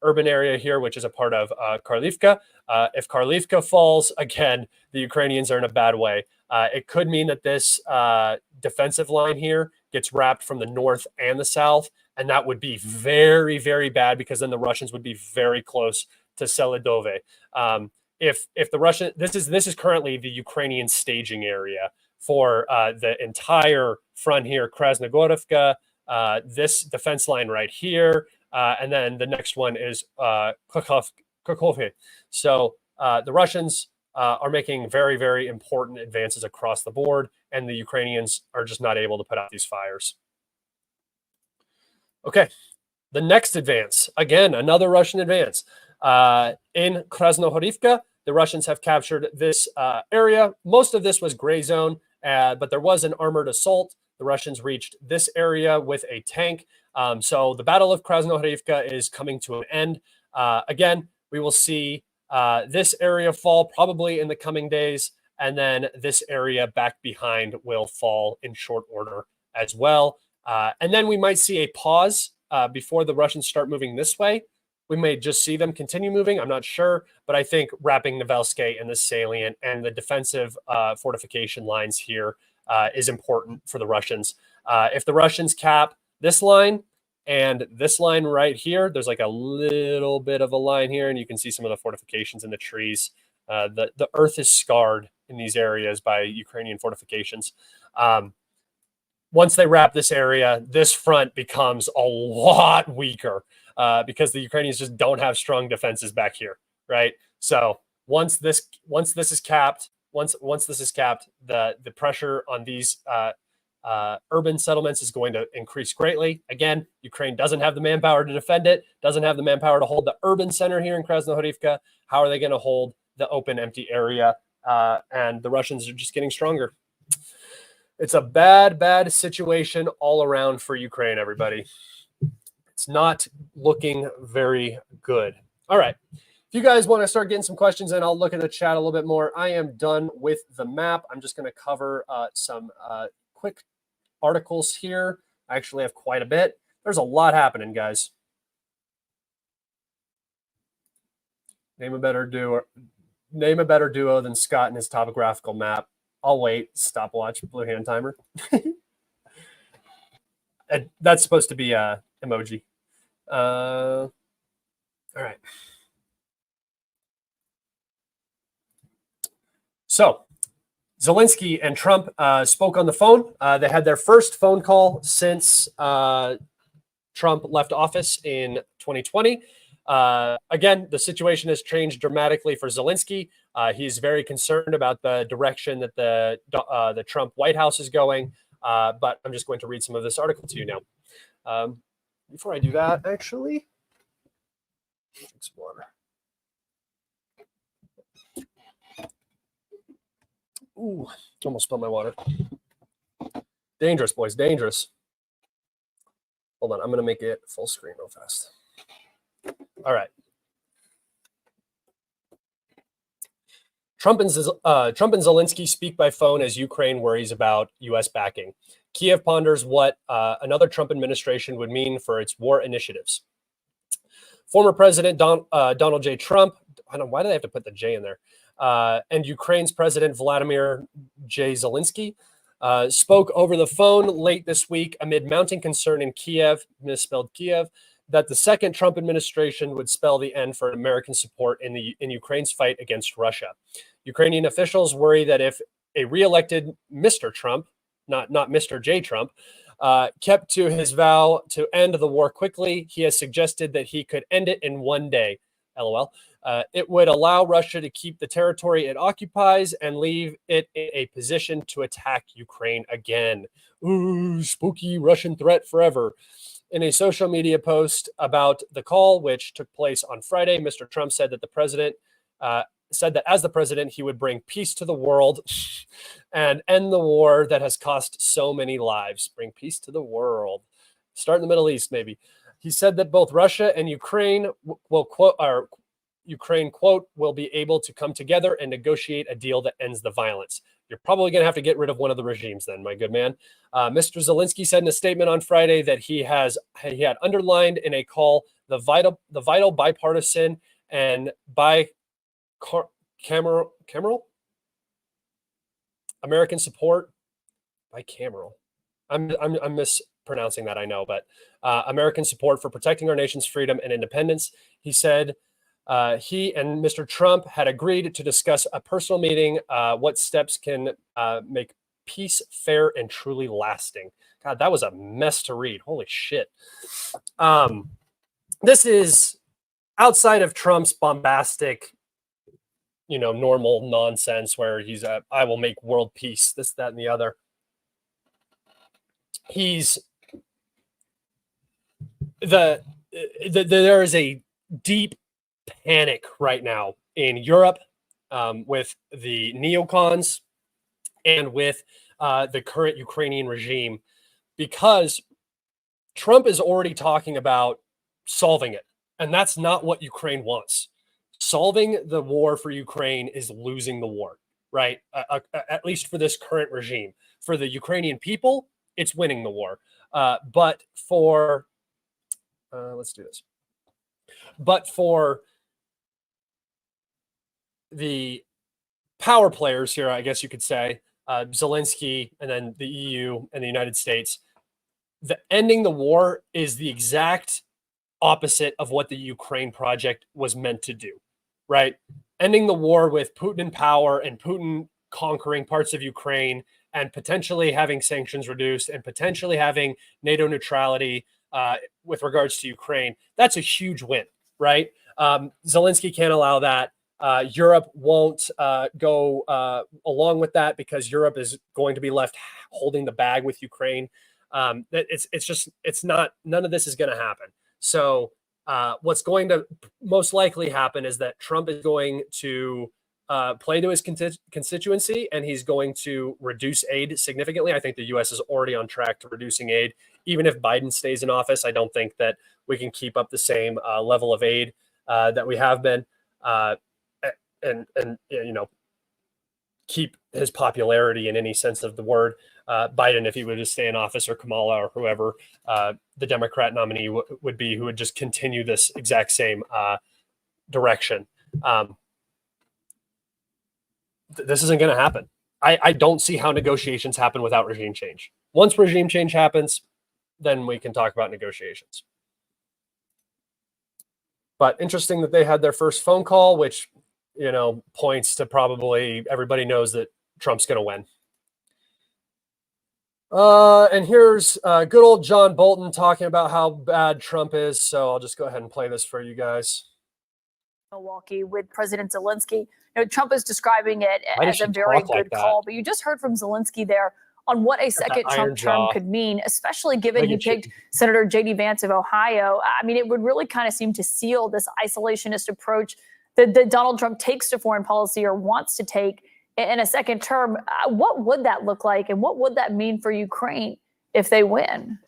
urban area here, which is a part of Karlivka. If Karlivka falls, again, the Ukrainians are in a bad way. It could mean that this defensive line here gets wrapped from the north and the south, and that would be very, very bad because then the Russians would be very close to Selidove. If the Russian, this is currently the Ukrainian staging area for the entire front here, Krasnogorovka, this defense line right here, and then the next one is Kharkov. So the Russians are making very, very important advances across the board, and the Ukrainians are just not able to put out these fires. Okay, the next advance, again, another Russian advance. In Krasnohorivka, the Russians have captured this area. Most of this was gray zone, but there was an armored assault. The Russians reached this area with a tank. So the Battle of Krasnohorivka is coming to an end. Again, we will see this area fall probably in the coming days, and then this area back behind will fall in short order as well. And then we might see a pause before the Russians start moving this way. We may just see them continue moving. I'm not sure, but I think wrapping Novelske and the salient and the defensive fortification lines here is important for the Russians. If the Russians cap this line and this line right here, there's like a little bit of a line here, and you can see some of the fortifications in the trees. The earth is scarred in these areas by Ukrainian fortifications. Once they wrap this area, this front becomes a lot weaker because the Ukrainians just don't have strong defenses back here, right? So once this is capped, the pressure on these urban settlements is going to increase greatly. Again, Ukraine doesn't have the manpower to defend it, doesn't have the manpower to hold the urban center here in Krasnohorivka. How are they going to hold the open, empty area? And the Russians are just getting stronger. It's a bad, bad situation all around for Ukraine, everybody. It's not looking very good. All right. If you guys want to start getting some questions in, I'll look at the chat a little bit more. I am done with the map. I'm just going to cover some quick articles here. I actually have quite a bit. There's a lot happening, guys. Name a better duo than Scott and his topographical map. I'll wait. Stopwatch, blue hand timer. That's supposed to be a emoji. All right. So Zelensky and Trump spoke on the phone. They had their first phone call since Trump left office in 2020. Again, the situation has changed dramatically for Zelensky. He's very concerned about the direction that the Trump White House is going. But I'm just going to read some of this article to you now. Before I do that, actually, Explorer. Ooh, almost spilled my water. Dangerous, boys, dangerous. Hold on, I'm going to make it full screen real fast. All right. Trump and Zelensky speak by phone as Ukraine worries about U.S. backing. Kiev ponders what another Trump administration would mean for its war initiatives. Former President Donald J. Trump, why do they have to put the J in there? And Ukraine's President Vladimir J. Zelensky spoke over the phone late this week amid mounting concern in Kiev, misspelled Kiev, that the second Trump administration would spell the end for American support in Ukraine's fight against Russia. Ukrainian officials worry that if a re-elected Mr. Trump, not Mr. J. Trump, kept to his vow to end the war quickly, he has suggested that he could end it in one day. LOL. It would allow Russia to keep the territory it occupies and leave it in a position to attack Ukraine again. Ooh, spooky Russian threat forever. In a social media post about the call, which took place on Friday, Mr. Trump said that the president said that as the president, he would bring peace to the world and end the war that has cost so many lives. Bring peace to the world. Start in the Middle East, maybe. He said that both Russia and Ukraine will Ukraine, quote, will be able to come together and negotiate a deal that ends the violence. You're probably going to have to get rid of one of the regimes then, my good man. Mr. Zelensky said in a statement on Friday that he had underlined in a call the vital bipartisan and bicameral American support. Bicameral. I'm mispronouncing that, I know, but American support for protecting our nation's freedom and independence. He said he and Mr. Trump had agreed to discuss a personal meeting, what steps can make peace fair and truly lasting. God, that was a mess to read. Holy shit. This is outside of Trump's bombastic, normal nonsense where he's I will make world peace, this, that, and the other. There is a deep panic right now in Europe with the neocons and with the current Ukrainian regime, because Trump is already talking about solving it. And that's not what Ukraine wants. Solving the war for Ukraine is losing the war, right? At least for this current regime. For the Ukrainian people, it's winning the war. But for, let's do this. But for the power players here, I guess you could say, Zelensky and then the EU and the United States, the ending the war is the exact opposite of what the Ukraine project was meant to do, right? Ending the war with Putin in power and Putin conquering parts of Ukraine and potentially having sanctions reduced and potentially having NATO neutrality with regards to Ukraine. That's a huge win, right? Zelensky can't allow that. Europe won't go along with that because Europe is going to be left holding the bag with Ukraine. It's not, none of this is going to happen. So what's going to most likely happen is that Trump is going to play to his constituency, and he's going to reduce aid significantly. I think the U.S. is already on track to reducing aid. Even if Biden stays in office, I don't think that we can keep up the same level of aid that we have been, and keep his popularity in any sense of the word. Biden, if he were to stay in office, or Kamala, or whoever the Democrat nominee would be, who would just continue this exact same direction. This isn't going to happen. I don't see how negotiations happen without regime change. Once regime change happens, then we can talk about negotiations. But interesting that they had their first phone call, which, points to probably everybody knows that Trump's going to win. And here's good old John Bolton talking about how bad Trump is. So I'll just go ahead and play this for you guys. Milwaukee with President Zelensky. Trump is describing it as a very good call, but you just heard from Zelensky there on what a second Trump term could mean, especially given he picked Senator J.D. Vance of Ohio. I mean, it would really kind of seem to seal this isolationist approach that Donald Trump takes to foreign policy, or wants to take, in a second term. What would that look like, and what would that mean for Ukraine if they win?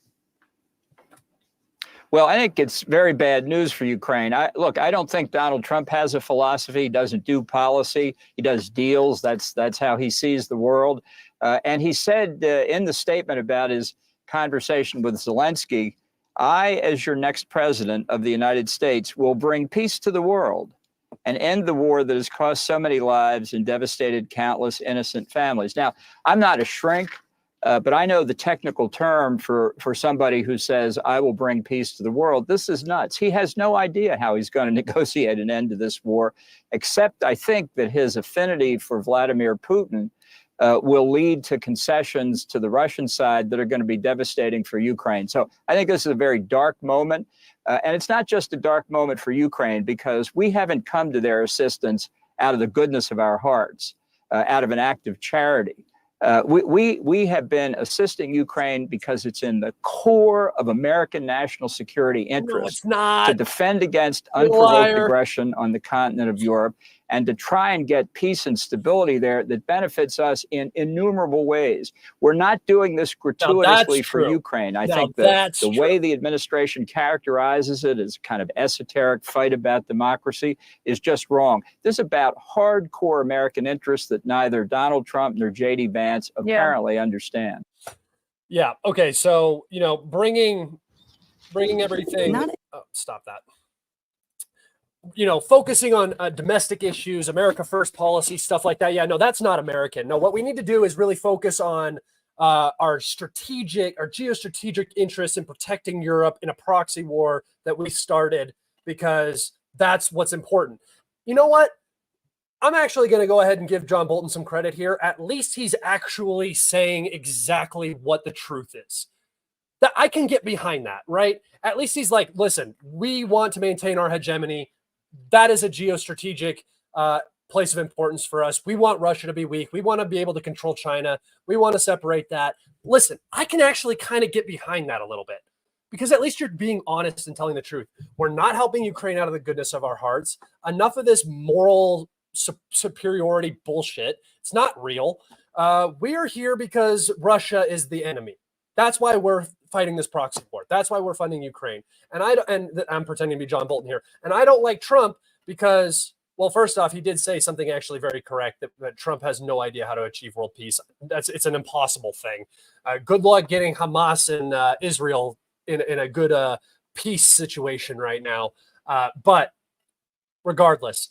Well, I think it's very bad news for Ukraine. I don't think Donald Trump has a philosophy. He doesn't do policy. He does deals. That's how he sees the world. And he said in the statement about his conversation with Zelensky, I, as your next president of the United States, will bring peace to the world and end the war that has cost so many lives and devastated countless innocent families. Now, I'm not a shrink. But I know the technical term for somebody who says, I will bring peace to the world. This is nuts. He has no idea how he's going to negotiate an end to this war, except I think that his affinity for Vladimir Putin will lead to concessions to the Russian side that are going to be devastating for Ukraine. So I think this is a very dark moment. And it's not just a dark moment for Ukraine, because we haven't come to their assistance out of the goodness of our hearts, out of an act of charity. We have been assisting Ukraine because it's in the core of American national security interests to defend against unprovoked aggression on the continent of Europe. and to try and get peace and stability there that benefits us in innumerable ways. We're not doing this gratuitously for Ukraine. I think the way the administration characterizes it as kind of esoteric fight about democracy is just wrong. This is about hardcore American interests that neither Donald Trump nor J.D. Vance apparently understand. Yeah. Okay. So, you know, bringing everything. Stop that. You know, focusing on domestic issues, America First policy, stuff like that. Yeah, no, that's not American. No, what we need to do is really focus on our geostrategic interests in protecting Europe in a proxy war that we started, because that's what's important. You know what? I'm actually going to go ahead and give John Bolton some credit here. At least he's actually saying exactly what the truth is. That I can get behind that, right? At least he's like, listen, we want to maintain our hegemony. That is a geostrategic place of importance for us. We want Russia to be weak. We want to be able to control China. We want to separate that. Listen, I can actually kind of get behind that a little bit, because at least you're being honest and telling the truth. We're not helping Ukraine out of the goodness of our hearts. Enough of this moral superiority bullshit. It's not real. We are here because Russia is the enemy. That's why we're fighting this proxy war. That's why we're funding Ukraine. And I'm pretending to be John Bolton here. And I don't like Trump because, well, first off, he did say something actually very correct, that Trump has no idea how to achieve world peace. It's an impossible thing. Good luck getting Hamas and Israel in a good peace situation right now. But regardless,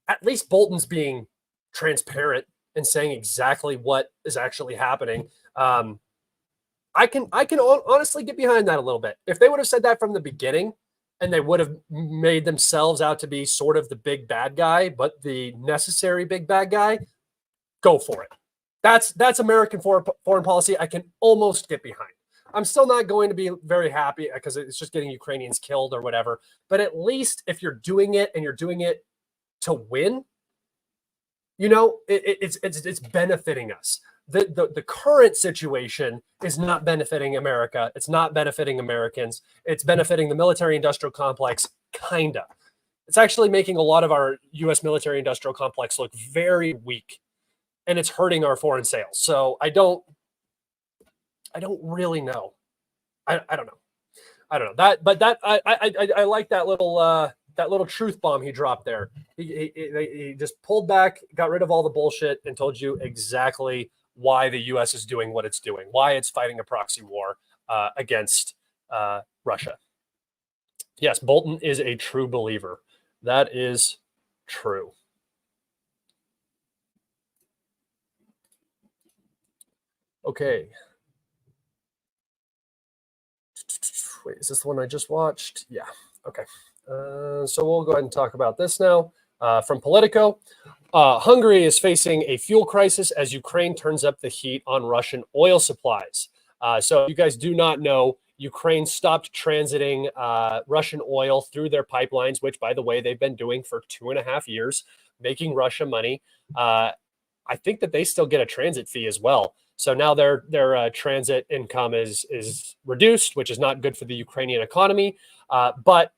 at least Bolton's being transparent and saying exactly what is actually happening. I can honestly get behind that a little bit. If they would have said that from the beginning, and they would have made themselves out to be sort of the big bad guy, but the necessary big bad guy, go for it. That's American foreign policy I can almost get behind. I'm still not going to be very happy because it's just getting Ukrainians killed or whatever. But at least if you're doing it and you're doing it to win, you know, it's benefiting us. The current situation is not benefiting America. It's not benefiting Americans. It's benefiting the military-industrial complex, kinda. It's actually making a lot of our U.S. military-industrial complex look very weak, and it's hurting our foreign sales. So I don't really know. I don't know. I don't know that, but I like that little truth bomb he dropped there. He just pulled back, got rid of all the bullshit, and told you exactly why the U.S. is doing what it's doing, why it's fighting a proxy war against Russia. Yes, Bolton is a true believer. That is true. Okay. Wait, is this the one I just watched? Yeah. Okay. So we'll go ahead and talk about this now. From Politico, Hungary is facing a fuel crisis as Ukraine turns up the heat on Russian oil supplies. So if you guys do not know, Ukraine stopped transiting Russian oil through their pipelines, which, by the way, they've been doing for 2.5 years, making Russia money. I think that they still get a transit fee as well. So now their transit income is reduced, which is not good for the Ukrainian economy. But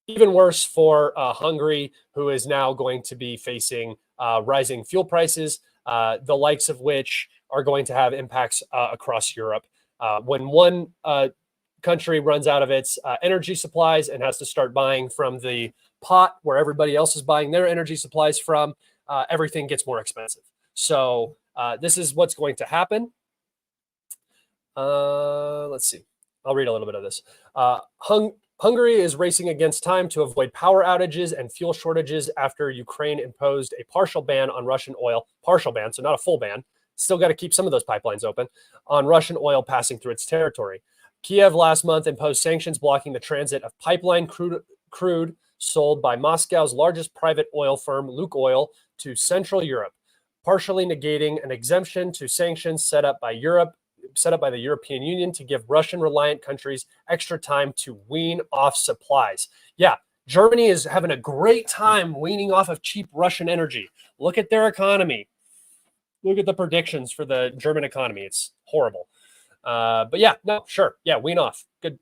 even worse for Hungary, who is now going to be facing rising fuel prices, the likes of which are going to have impacts across Europe. When one country runs out of its energy supplies and has to start buying from the pot where everybody else is buying their energy supplies from, everything gets more expensive. So this is what's going to happen. Let's see. I'll read a little bit of this. Hungary is racing against time to avoid power outages and fuel shortages after Ukraine imposed a partial ban on Russian oil. Partial ban, so not a full ban. Still got to keep some of those pipelines open on Russian oil passing through its territory. Kiev last month imposed sanctions blocking the transit of pipeline crude sold by Moscow's largest private oil firm, Lukoil, to Central Europe, partially negating an exemption to sanctions set up by the European Union to give Russian-reliant countries extra time to wean off supplies. Yeah, Germany is having a great time weaning off of cheap Russian energy. Look at their economy. Look at the predictions for the German economy. It's horrible. But yeah, no, sure. Yeah, wean off. Good.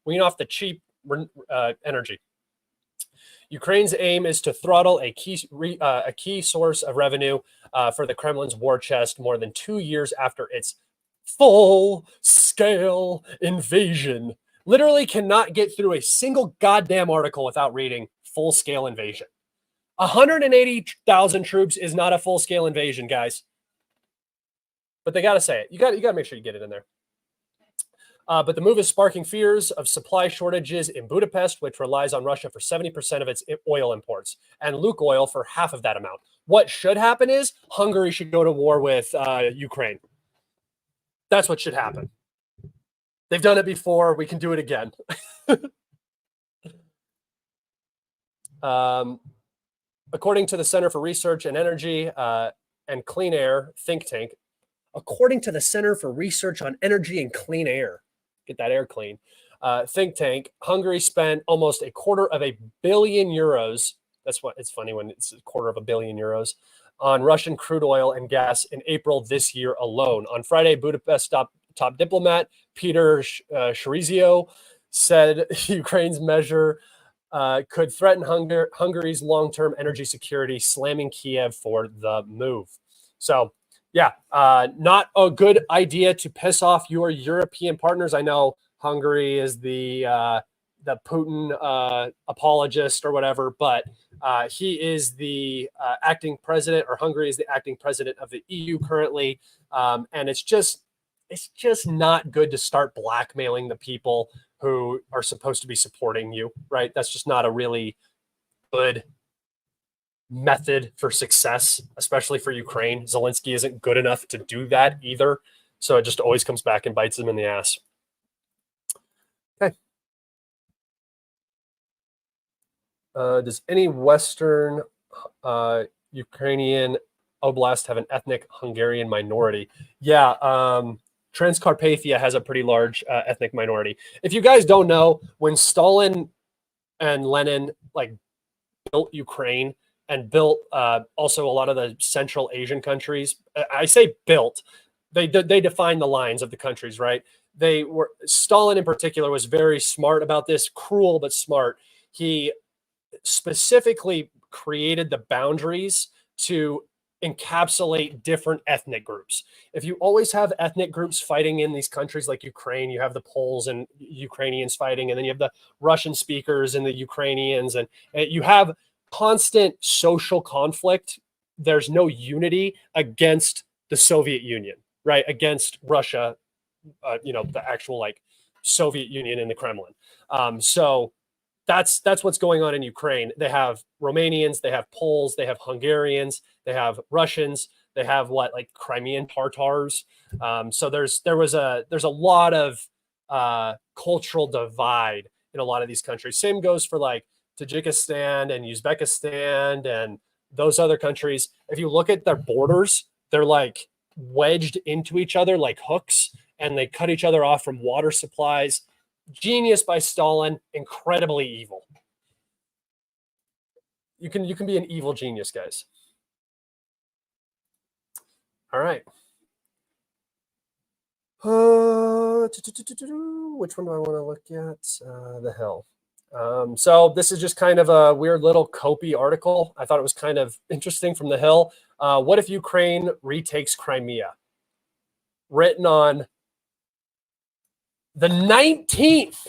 Wean off the cheap energy. Ukraine's aim is to throttle a key source of revenue for the Kremlin's war chest more than 2 years after its full-scale invasion. Literally cannot get through a single goddamn article without reading full-scale invasion. 180,000 troops is not a full-scale invasion, guys. But they got to say it. You got to make sure you get it in there. But the move is sparking fears of supply shortages in Budapest, which relies on Russia for 70% of its oil imports, and Lukoil for half of that amount. What should happen is Hungary should go to war with Ukraine. That's what should happen. They've done it before. We can do it again. According to the Center for Research and Energy and Clean Air think tank, according to the Center for Research on Energy and Clean Air, get that air clean, think tank, Hungary spent almost €250 million. That's what it's funny when it's €250 million on Russian crude oil and gas in April this year alone. On Friday, Budapest top diplomat Peter Shirizio said Ukraine's measure could threaten Hungary's long-term energy security, slamming Kiev for the move. So, yeah, not a good idea to piss off your European partners. I know Hungary is the Putin apologist or whatever, but he is the acting president, or Hungary is the acting president of the EU currently, and it's just not good to start blackmailing the people who are supposed to be supporting you, right? That's just not a really good method for success, especially for Ukraine. Zelensky isn't good enough to do that either. So it just always comes back and bites him in the ass. Okay. Does any Western Ukrainian oblast have an ethnic Hungarian minority? Yeah, Transcarpathia has a pretty large ethnic minority. If you guys don't know, when Stalin and Lenin built Ukraine and built also a lot of the Central Asian countries, I say built, they defined the lines of the countries, right? Stalin in particular was very smart about this, cruel but smart. He specifically created the boundaries to encapsulate different ethnic groups. If you always have ethnic groups fighting in these countries like Ukraine, you have the Poles and Ukrainians fighting, and then you have the Russian speakers and the Ukrainians, and you have constant social conflict. There's no unity against the Soviet Union, right? Against Russia, the actual Soviet Union in the Kremlin. So that's what's going on in Ukraine. They have Romanians, they have Poles, they have Hungarians, they have Russians, they have Crimean Tatars. So there's a lot of cultural divide in a lot of these countries. Same goes for Tajikistan and Uzbekistan and those other countries. If you look at their borders, they're wedged into each other like hooks, and they cut each other off from water supplies. Genius by Stalin, incredibly evil. You can be an evil genius, guys. All right. Which one do I want to look at? The Hill. So this is just kind of a weird little Copy article. I thought it was kind of interesting from The Hill. What if Ukraine retakes Crimea? Written on the 19th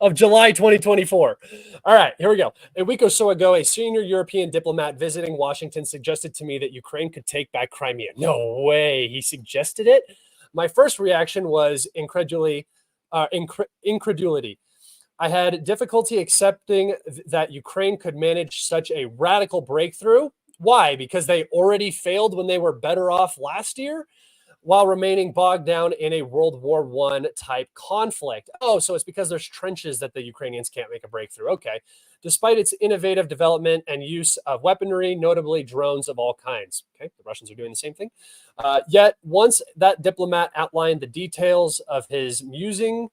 of July, 2024. All right, here we go. A week or so ago, a senior European diplomat visiting Washington suggested to me that Ukraine could take back Crimea. No way, he suggested it? My first reaction was incredulity. I had difficulty accepting that Ukraine could manage such a radical breakthrough. Why? Because they already failed when they were better off last year, while remaining bogged down in a World War I type conflict. Oh, so it's because there's trenches that the Ukrainians can't make a breakthrough. Okay. Despite its innovative development and use of weaponry, notably drones of all kinds. Okay, the Russians are doing the same thing. Yet, once that diplomat outlined the details of his musings,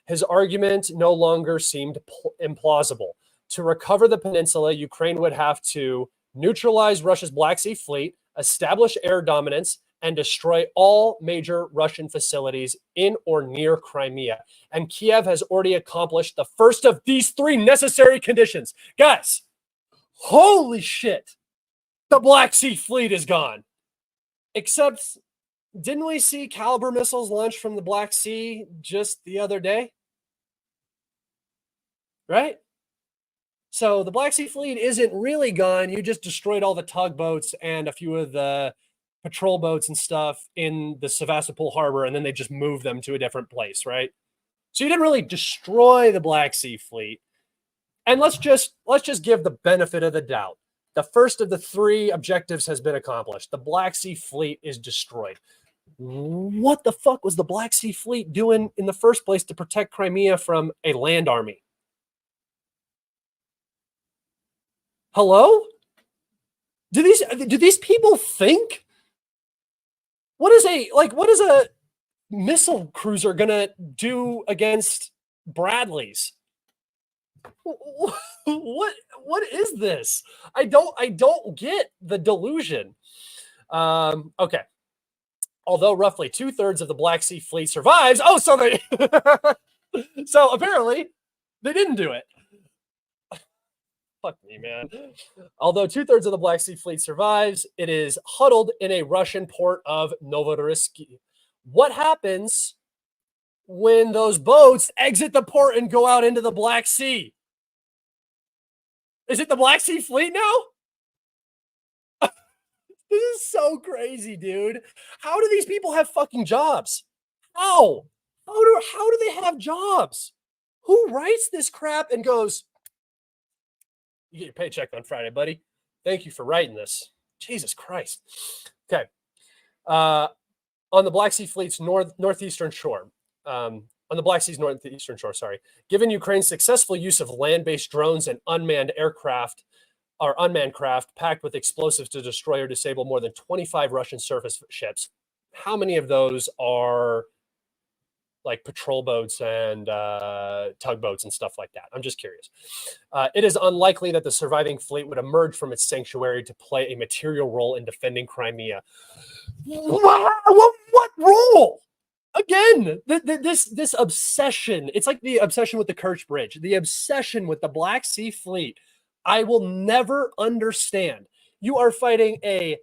his argument no longer seemed implausible. To recover the peninsula, Ukraine would have to neutralize Russia's Black Sea fleet, establish air dominance, and destroy all major Russian facilities in or near Crimea. And Kiev has already accomplished the first of these three necessary conditions. Guys, holy shit. The Black Sea Fleet is gone. Except, didn't we see Caliber missiles launched from the Black Sea just the other day? Right? So the Black Sea Fleet isn't really gone. You just destroyed all the tugboats and a few of the patrol boats and stuff in the Sevastopol harbor, and then they just moved them to a different place, right? So you didn't really destroy the Black Sea Fleet. And let's just give the benefit of the doubt. The first of the three objectives has been accomplished. The Black Sea Fleet is destroyed. What the fuck was the Black Sea Fleet doing in the first place to protect Crimea from a land army? Hello? Do these people think? What is a missile cruiser gonna do against Bradleys? What is this? I don't get the delusion. Okay. Although roughly 2/3 of the Black Sea Fleet survives. Oh, so they so apparently they didn't do it. Fuck me, man. Although 2/3 of the Black Sea Fleet survives, it is huddled in a Russian port of Novorossiysk. What happens when those boats exit the port and go out into the Black Sea? Is it the Black Sea Fleet now? This is so crazy, dude. How do these people have fucking jobs? How? How do they have jobs? Who writes this crap and goes, you get your paycheck on Friday, buddy. Thank you for writing this. Jesus Christ. Okay. On the Black Sea Fleet's northeastern shore, on the Black Sea's northeastern shore, given Ukraine's successful use of land-based drones and unmanned craft packed with explosives to destroy or disable more than 25 Russian surface ships, how many of those are like patrol boats and tugboats and stuff like that? I'm just curious. It is unlikely that the surviving fleet would emerge from its sanctuary to play a material role in defending Crimea. What role? Again, this obsession. It's like the obsession with the Kerch Bridge, the obsession with the Black Sea Fleet. I will never understand. You are fighting a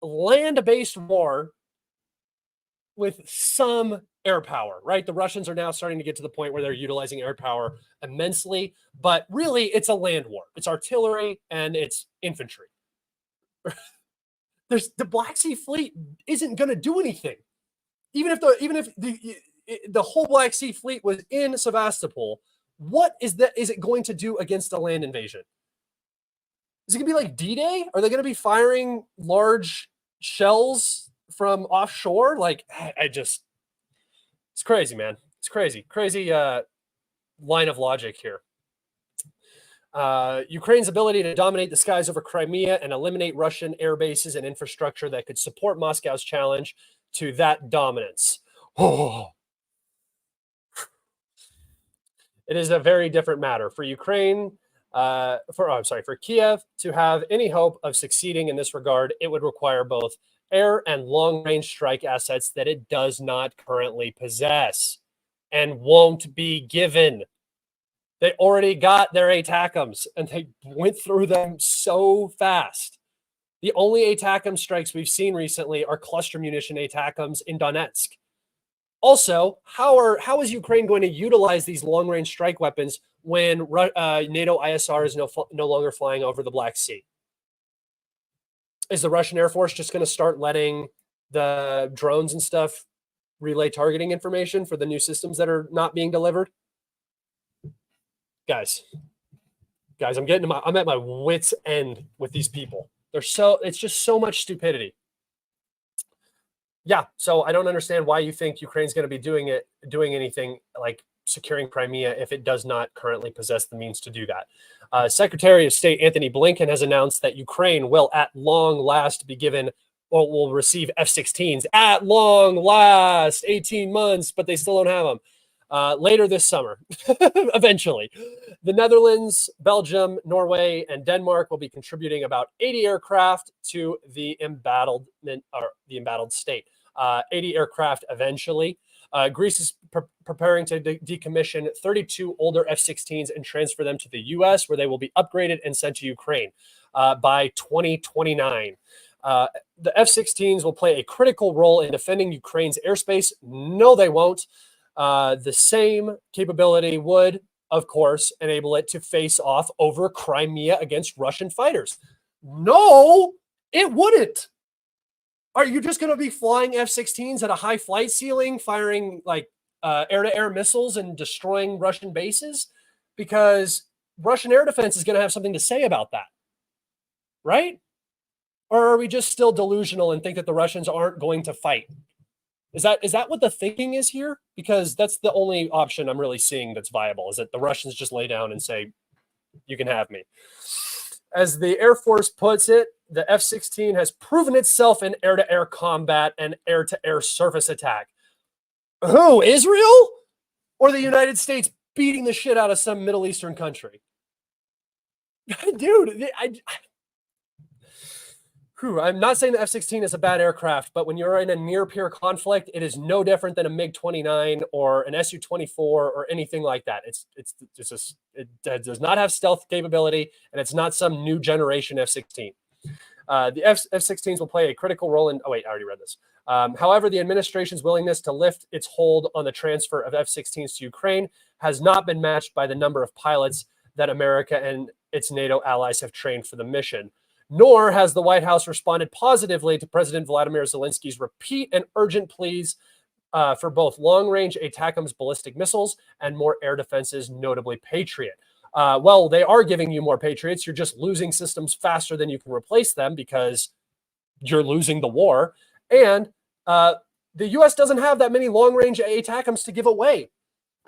land-based war with some air power, right? The Russians are now starting to get to the point where they're utilizing air power immensely, but really it's a land war. It's artillery and it's infantry. The Black Sea Fleet isn't going to do anything. Even if the whole Black Sea Fleet was in Sevastopol, what is it going to do against a land invasion? Is it going to be like D-Day? Are they going to be firing large shells from offshore? Like, it's crazy, man. It's crazy. Crazy line of logic here. Ukraine's ability to dominate the skies over Crimea and eliminate Russian air bases and infrastructure that could support Moscow's challenge to that dominance. Oh. It is a very different matter for Ukraine, for Kiev to have any hope of succeeding in this regard. It would require both air and long-range strike assets that it does not currently possess and won't be given. They already got their ATACMs and they went through them so fast. The only ATACM strikes we've seen recently are cluster munition ATACMs in Donetsk. Also, how is Ukraine going to utilize these long-range strike weapons when NATO ISR is no longer flying over the Black Sea? Is the Russian Air Force just going to start letting the drones and stuff relay targeting information for the new systems that are not being delivered? Guys, I'm at my wit's end with these people. It's just so much stupidity. Yeah, so I don't understand why you think Ukraine's going to be doing anything like securing Crimea if it does not currently possess the means to do that. Secretary of State Anthony Blinken has announced that Ukraine will at long last be given or will receive F-16s at long last, 18 months, but they still don't have them. later this summer, eventually. The Netherlands, Belgium, Norway, and Denmark will be contributing about 80 aircraft to the embattled state. 80 aircraft eventually. Greece is preparing to decommission 32 older F-16s and transfer them to the U.S., where they will be upgraded and sent to Ukraine by 2029. The F-16s will play a critical role in defending Ukraine's airspace. No, they won't. The same capability would, of course, enable it to face off over Crimea against Russian fighters. No, it wouldn't. Are you just going to be flying F-16s at a high flight ceiling, firing like air-to-air missiles and destroying Russian bases? Because Russian air defense is going to have something to say about that, right? Or are we just still delusional and think that the Russians aren't going to fight? Is that what the thinking is here? Because that's the only option I'm really seeing that's viable, is that the Russians just lay down and say, you can have me. As the Air Force puts it, the F-16 has proven itself in air-to-air combat and air-to-air surface attack. Who, Israel? Or the United States beating the shit out of some Middle Eastern country? Dude, I'm not saying the F-16 is a bad aircraft, but when you're in a near-peer conflict, it is no different than a MiG-29 or an Su-24 or anything like that. It does not have stealth capability, and it's not some new generation F-16. The F-16s will play a critical role in... Oh, wait, I already read this. However, the administration's willingness to lift its hold on the transfer of F-16s to Ukraine has not been matched by the number of pilots that America and its NATO allies have trained for the mission. Nor has the White House responded positively to President Vladimir Zelensky's repeat and urgent pleas for both long-range ATACMS ballistic missiles and more air defenses, notably Patriot. Well, they are giving you more Patriots. You're just losing systems faster than you can replace them because you're losing the war. And the U.S. doesn't have that many long-range ATACMS to give away.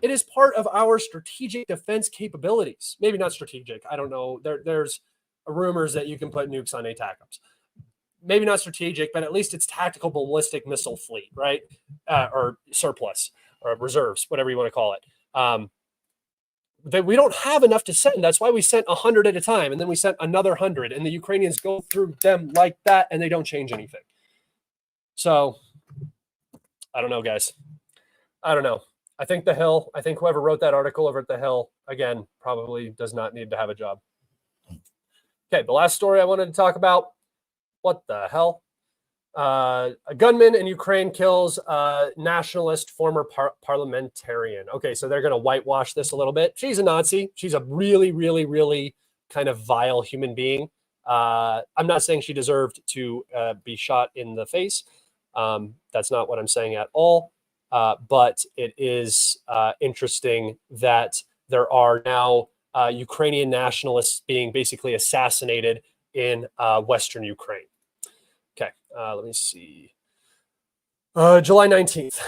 It is part of our strategic defense capabilities. Maybe not strategic. I don't know. There's rumors that you can put nukes on ATACMS. Maybe not strategic, but at least it's tactical ballistic missile fleet, right? Or surplus or reserves, whatever you want to call it. That we don't have enough to send. That's why we sent 100 at a time, and then we sent another 100, and the Ukrainians go through them like that, and they don't change anything. So, I don't know, guys. I don't know. I think whoever wrote that article over at The Hill, again, probably does not need to have a job. Okay, the last story I wanted to talk about. What the hell? A gunman in Ukraine kills a nationalist former parliamentarian. Okay, so they're going to whitewash this a little bit. She's a Nazi. She's a really, really, really kind of vile human being. I'm not saying she deserved to be shot in the face. That's not what I'm saying at all. But it is interesting that there are now Ukrainian nationalists being basically assassinated in Western Ukraine. Okay, let me see. July 19th,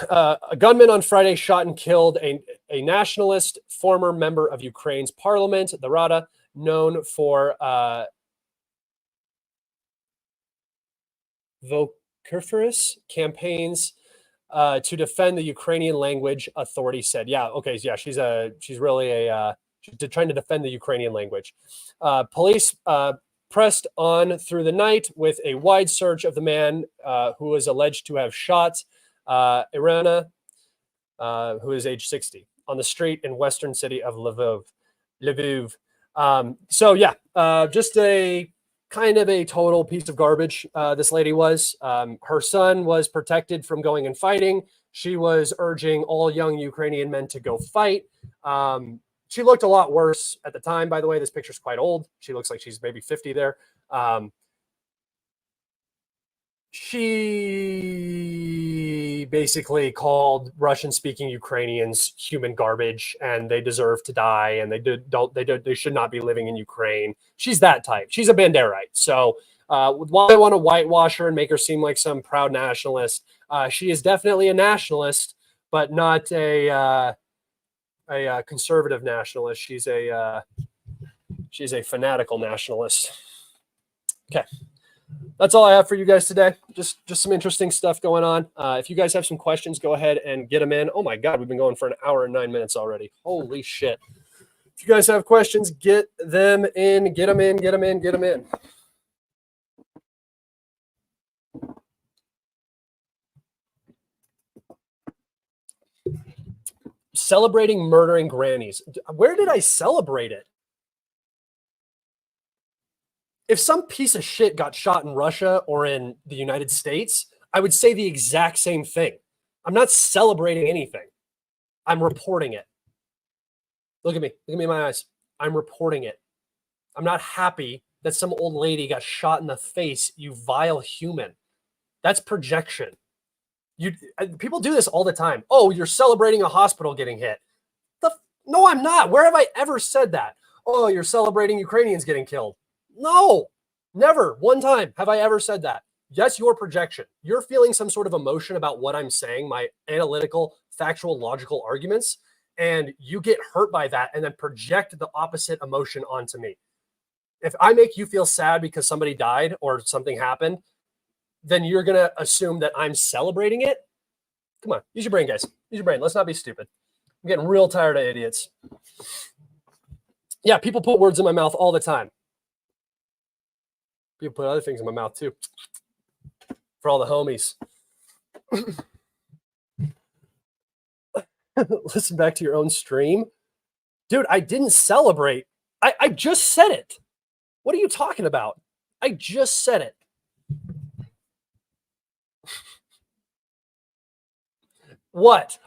a gunman on Friday shot and killed a nationalist former member of Ukraine's parliament, the Rada, known for vociferous campaigns to defend the Ukrainian language, authorities said. Yeah, okay, yeah, she's really she's trying to defend the Ukrainian language. Police pressed on through the night with a wide search of the man who was alleged to have shot Irina, who is age 60, on the street in western city of Lviv. So yeah, just a kind of a total piece of garbage. This lady was. Her son was protected from going and fighting. She was urging all young Ukrainian men to go fight. She looked a lot worse at the time, by the way. This picture's quite old. She looks like she's maybe 50 there. She basically called Russian-speaking Ukrainians human garbage, and they deserve to die, and they should not be living in Ukraine. She's that type. She's a Banderite. So while I want to whitewash her and make her seem like some proud nationalist, she is definitely a nationalist, but not a conservative nationalist. She's a fanatical nationalist. Okay. that's all I have for you guys today. Just some interesting stuff going on. If you guys have some questions, go ahead and get them in. Oh my God, we've been going for an hour and 9 minutes already. Holy shit. If you guys have questions, get them in, get them in, get them in, get them in. Celebrating murdering grannies. Where did I celebrate it? If some piece of shit got shot in Russia or in the United States, I would say the exact same thing. I'm not celebrating anything. I'm reporting it. Look at me. Look at me in my eyes. I'm reporting it. I'm not happy that some old lady got shot in the face, you vile human. That's projection. People do this all the time. Oh, you're celebrating a hospital getting hit. No, I'm not. Where have I ever said that? Oh, you're celebrating Ukrainians getting killed. No, never. One time have I ever said that. Yes, your projection. You're feeling some sort of emotion about what I'm saying, my analytical, factual, logical arguments, and you get hurt by that and then project the opposite emotion onto me. If I make you feel sad because somebody died or something happened, then you're going to assume that I'm celebrating it. Come on, use your brain, guys. Use your brain. Let's not be stupid. I'm getting real tired of idiots. Yeah, people put words in my mouth all the time. People put other things in my mouth too. For all the homies. Listen back to your own stream. Dude, I didn't celebrate. I just said it. What are you talking about? I just said it. What,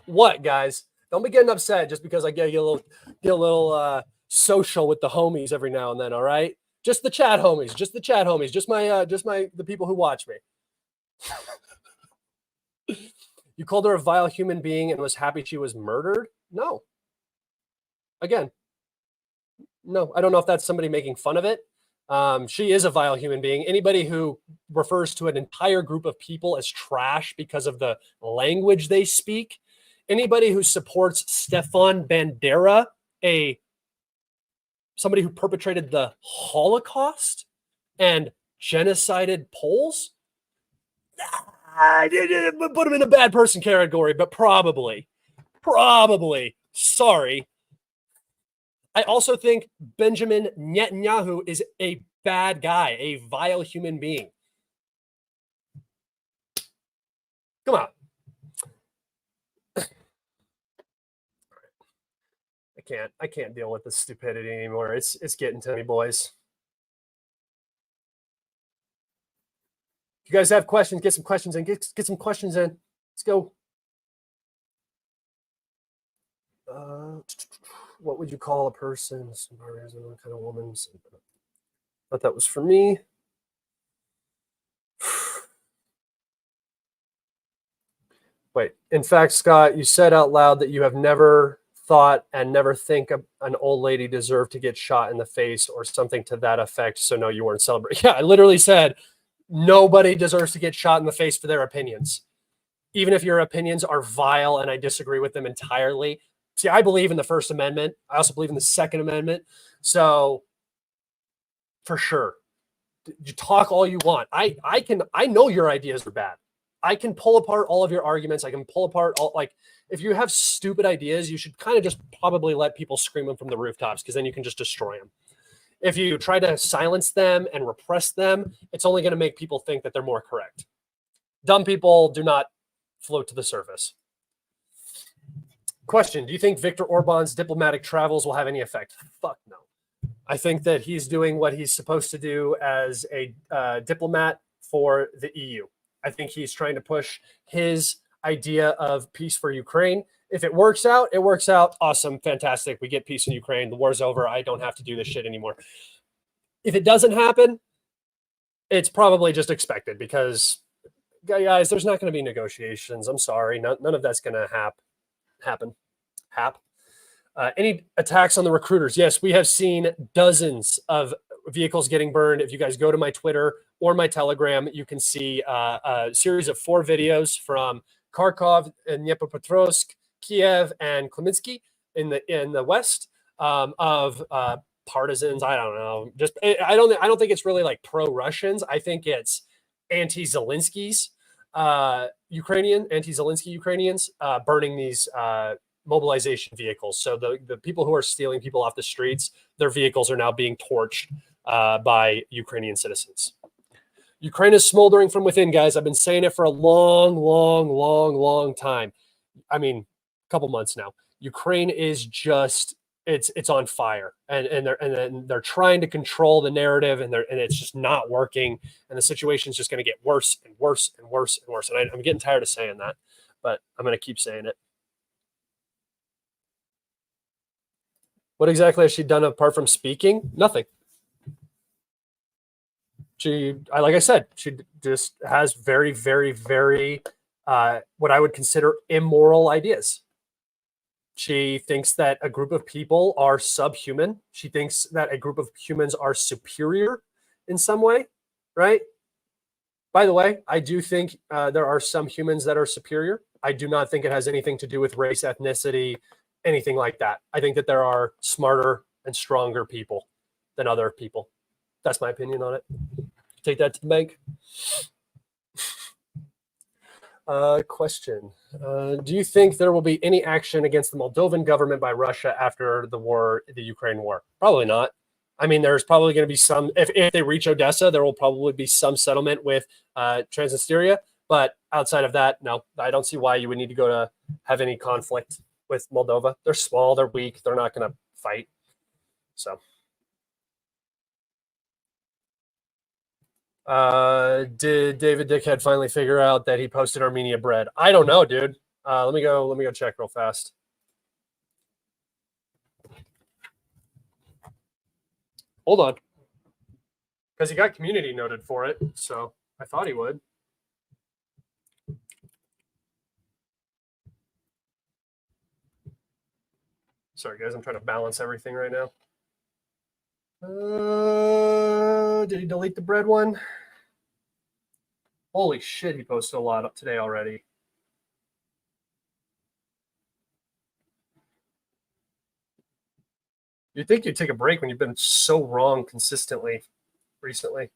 guys? Don't be getting upset just because I get a little social with the homies every now and then. All right, just the chat homies, just the people who watch me. You called her a vile human being and was happy she was murdered? No. Again, no. I don't know if that's somebody making fun of it. She is a vile human being. Anybody who refers to an entire group of people as trash because of the language they speak, anybody who supports Stefan Bandera, somebody who perpetrated the Holocaust and genocided Poles, put him in a bad person category, but probably. Sorry. I also think Benjamin Netanyahu is a bad guy, a vile human being. Come on. I can't deal with this stupidity anymore. It's getting to me, boys. If you guys have questions, get some questions in. Get some questions in. Let's go. What would you call a person? What kind of woman? Thought that was for me. Wait. In fact, Scott, you said out loud that you have never thought and never think an old lady deserved to get shot in the face or something to that effect. So no, you weren't celebrating. Yeah, I literally said nobody deserves to get shot in the face for their opinions. Even if your opinions are vile and I disagree with them entirely. See, I believe in the First Amendment. I also believe in the Second Amendment. So for sure, you talk all you want. I know your ideas are bad. I can pull apart all of your arguments. I can pull apart if you have stupid ideas, you should kind of just probably let people scream them from the rooftops because then you can just destroy them. If you try to silence them and repress them, it's only going to make people think that they're more correct. Dumb people do not float to the surface. Question, do you think Viktor Orban's diplomatic travels will have any effect? Fuck no. I think that he's doing what he's supposed to do as a diplomat for the EU. I think he's trying to push his idea of peace for Ukraine. If it works out, it works out. Awesome, fantastic. We get peace in Ukraine. The war's over. I don't have to do this shit anymore. If it doesn't happen, it's probably just expected because, guys, there's not going to be negotiations. I'm sorry. None of that's going to happen. Any attacks on the recruiters? Yes, we have seen dozens of vehicles getting burned. If you guys go to my Twitter or my Telegram, you can see a series of 4 videos from Kharkov and Dnipropetrovsk, Kiev, and Kaminsky in the west of partisans. I don't know. I don't think it's really like pro-Russians. I think it's anti-Zelensky's anti-Zelensky Ukrainians burning these mobilization vehicles. So the people who are stealing people off the streets, their vehicles are now being torched by Ukrainian citizens. Ukraine is smoldering from within, guys. I've been saying it for a long time. I mean, a couple months now. Ukraine is just it's on fire, and they're trying to control the narrative, and it's just not working, and the situation's just going to get worse and worse and worse and worse. And I'm getting tired of saying that, but I'm going to keep saying it. What exactly has she done apart from speaking? Nothing. Like I said, she just has very what I would consider immoral ideas. She thinks that a group of people are subhuman. She thinks that a group of humans are superior in some way, right? By the way, I do think there are some humans that are superior. I do not think it has anything to do with race, ethnicity, anything like that. I think that there are smarter and stronger people than other people. That's my opinion on it. Take that to the bank. Question. Do you think there will be any action against the Moldovan government by Russia after the Ukraine war? Probably not. I mean, there's probably going to be some, if they reach Odessa, there will probably be some settlement with Transnistria. But outside of that, no, I don't see why you would need to go to have any conflict with Moldova. They're small, they're weak, they're not going to fight. So. Did David Dickhead finally figure out that he posted Armenia bread? I don't know, dude. Let me go check real fast. Hold on. Because he got community noted for it, so I thought he would. Sorry, guys, I'm trying to balance everything right now. Did he delete the bread one? Holy shit, he posted a lot up today already. You'd think you'd take a break when you've been so wrong consistently recently.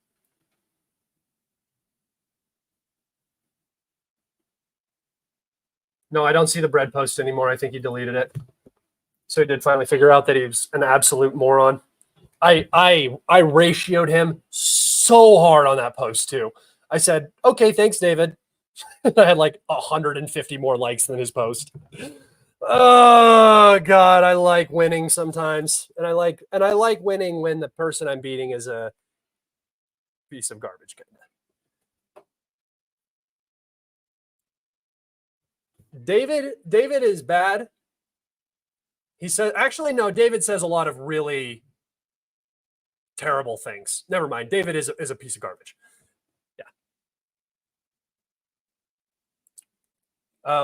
No, I don't see the bread post anymore. I think he deleted it. So he did finally figure out that he was an absolute moron. I ratioed him so hard on that post too. I said, okay, thanks, David. I had like 150 more likes than his post. Oh God, I like winning sometimes. And I like winning when the person I'm beating is a piece of garbage. David is bad. He said, actually, no, David says a lot of really terrible things. Never mind. David is a piece of garbage. Yeah.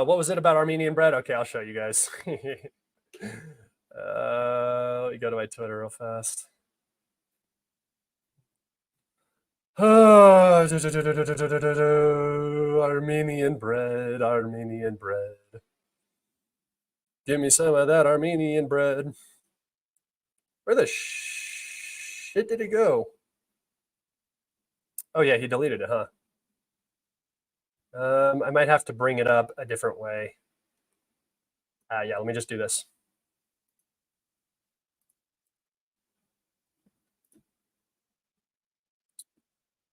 What was it about Armenian bread? Okay, I'll show you guys. Let me go to my Twitter real fast. Armenian bread, Armenian bread. Give me some of that Armenian bread. Where the shit did it go? Oh yeah, he deleted it, huh? I might have to bring it up a different way. Yeah, let me just do this.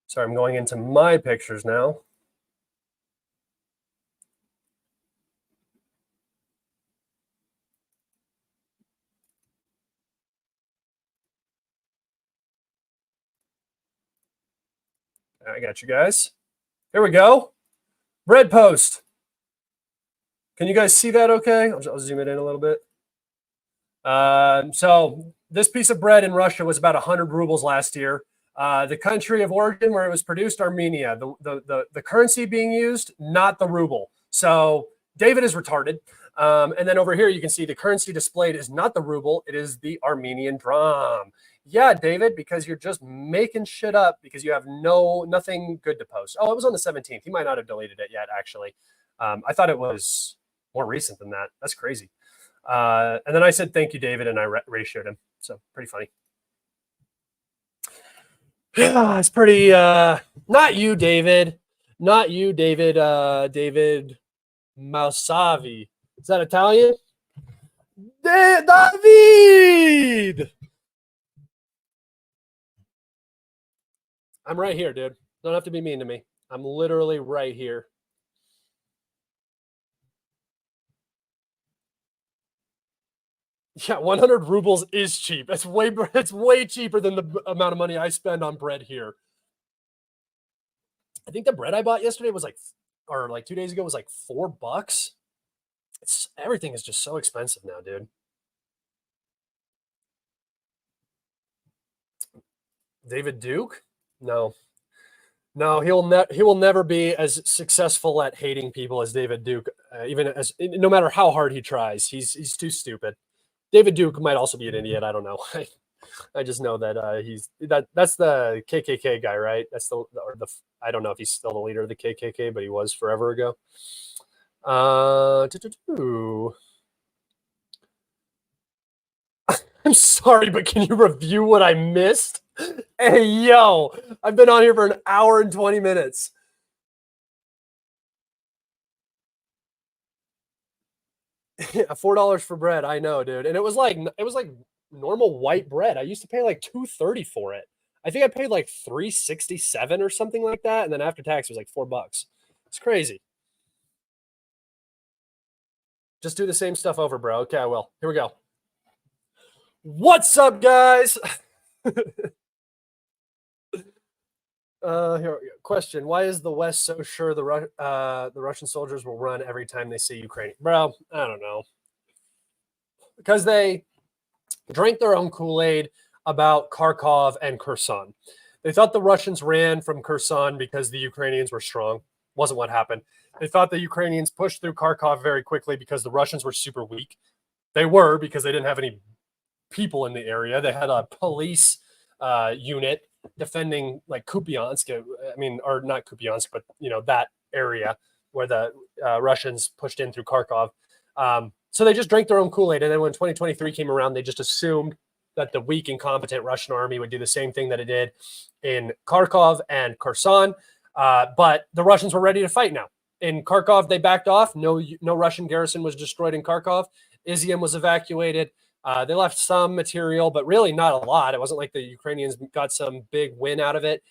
Sorry, I'm going into my pictures now. I got you guys. Here we go. Bread post. Can you guys see that okay? I'll zoom it in a little bit. So this piece of bread in Russia was about 100 rubles last year. The country of origin where it was produced, Armenia. The currency being used, not the ruble. So David is retarded. And then over here, you can see the currency displayed is not the ruble. It is the Armenian dram. Yeah, David, because you're just making shit up because you have nothing good to post. Oh, it was on the 17th. He might not have deleted it yet, actually. I thought it was more recent than that. That's crazy. And then I said, thank you, David, and I ratioed him. So pretty funny. It's pretty, not you, David. Not you, David. David Mausavi. Is that Italian? David! I'm right here, dude. Don't have to be mean to me. I'm literally right here. Yeah, 100 rubles is cheap. It's way cheaper than the amount of money I spend on bread here. I think the bread I bought yesterday was like 2 days ago was like $4. Everything is just so expensive now, dude. David Duke? No. No, he will never be as successful at hating people as David Duke. No matter how hard he tries, he's too stupid. David Duke might also be an idiot. I don't know. I just know that that's the KKK guy, right? I don't know if he's still the leader of the KKK, but he was forever ago. I'm sorry, but can you review what I missed? Hey, yo, I've been on here for an hour and 20 minutes. $4 for bread. I know, dude. And it was like normal white bread. I used to pay like $2.30 for it. I think I paid like $3.67 or something like that. And then after tax, it was like $4. It's crazy. Just do the same stuff over, bro. Okay, I will. Here we go. What's up, guys? Here, question: why is the West so sure the Russian soldiers will run every time they see Ukraine? Bro, I don't know. Because they drank their own Kool-Aid about Kharkov and Kherson. They thought the Russians ran from Kherson because the Ukrainians were strong. Wasn't what happened. They thought the Ukrainians pushed through Kharkov very quickly because the Russians were super weak. They were, because they didn't have any people in the area. They had a police unit defending like Kupyansk, or not Kupyansk, but that area where the Russians pushed in through Kharkov. So they just drank their own Kool-Aid, and then when 2023 came around, they just assumed that the weak, incompetent Russian army would do the same thing that it did in Kharkov and Kherson. But the Russians were ready to fight now. In Kharkov, they backed off. No Russian garrison was destroyed in Kharkov. Izium was evacuated. They left some material, but really not a lot. It wasn't like the Ukrainians got some big win out of it.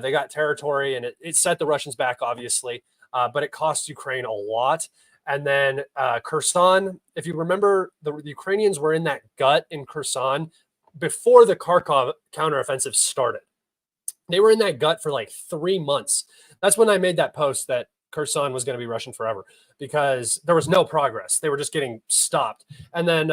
They got territory, and it set the Russians back, obviously, but it cost Ukraine a lot. And then Kherson, if you remember, the Ukrainians were in that gut in Kherson before the Kharkov counteroffensive started. They were in that gut for like 3 months. That's when I made that post that Kherson was going to be Russian forever, because there was no progress. They were just getting stopped. And then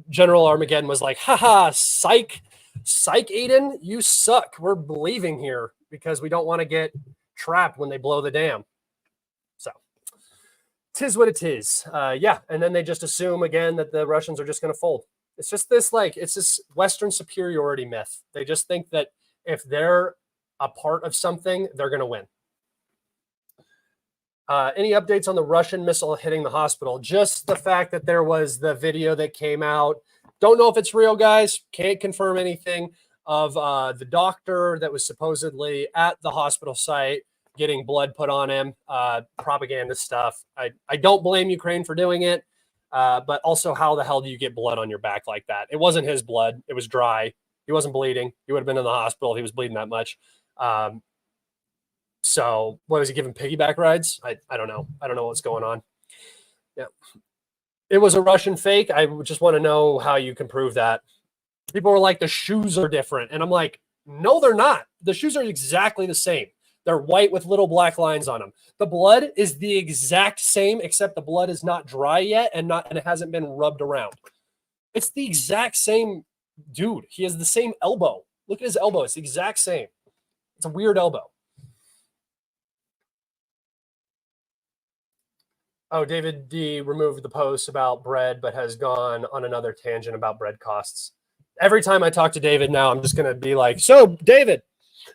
General Armageddon was like, haha, psych, Aiden, you suck. We're leaving here because we don't want to get trapped when they blow the dam. So, tis what it is. Yeah, and then they just assume again that the Russians are just going to fold. It's just this Western superiority myth. They just think that if they're a part of something, they're going to win. Any updates on the Russian missile hitting the hospital? Just the fact that there was the video that came out. Don't know if it's real, guys. Can't confirm anything of the doctor that was supposedly at the hospital site getting blood put on him. Propaganda stuff. I don't blame Ukraine for doing it, but also how the hell do you get blood on your back like that? It wasn't his blood. It was dry. He wasn't bleeding. He would have been in the hospital if he was bleeding that much. So what was he giving piggyback rides? I don't know. I don't know what's going on. Yeah. It was a Russian fake. I just want to know how you can prove that. People were like, the shoes are different. And I'm like, no, they're not. The shoes are exactly the same. They're white with little black lines on them. The blood is the exact same, except the blood is not dry yet and it hasn't been rubbed around. It's the exact same dude. He has the same elbow. Look at his elbow. It's the exact same. It's a weird elbow. Oh, David D removed the post about bread, but has gone on another tangent about bread costs. Every time I talk to David now, I'm just going to be like, so, David,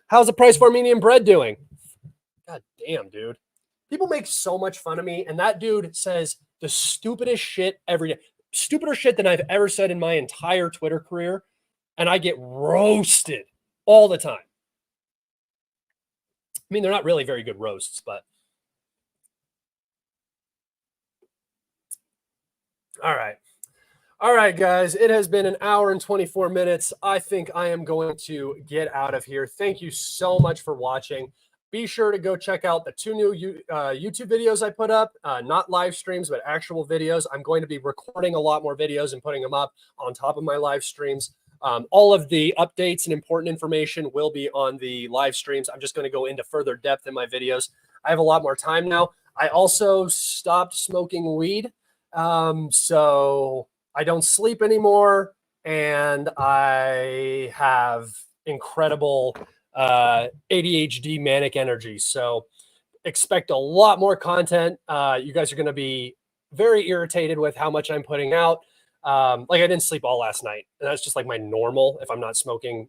how's the price for Armenian bread doing? God damn, dude. People make so much fun of me, and that dude says the stupidest shit every day. Stupider shit than I've ever said in my entire Twitter career, and I get roasted all the time. I mean, they're not really very good roasts, but. All right. All right, guys, it has been an hour and 24 minutes. I think I am going to get out of here. Thank you so much for watching. Be sure to go check out the 2 new YouTube videos I put up, not live streams, but actual videos. I'm going to be recording a lot more videos and putting them up on top of my live streams. All of the updates and important information will be on the live streams. I'm just going to go into further depth in my videos. I have a lot more time now. I also stopped smoking weed. So I don't sleep anymore, and I have incredible ADHD manic energy. So expect a lot more content. You guys are going to be very irritated with how much I'm putting out. Like I didn't sleep all last night. And that's just like my normal if I'm not smoking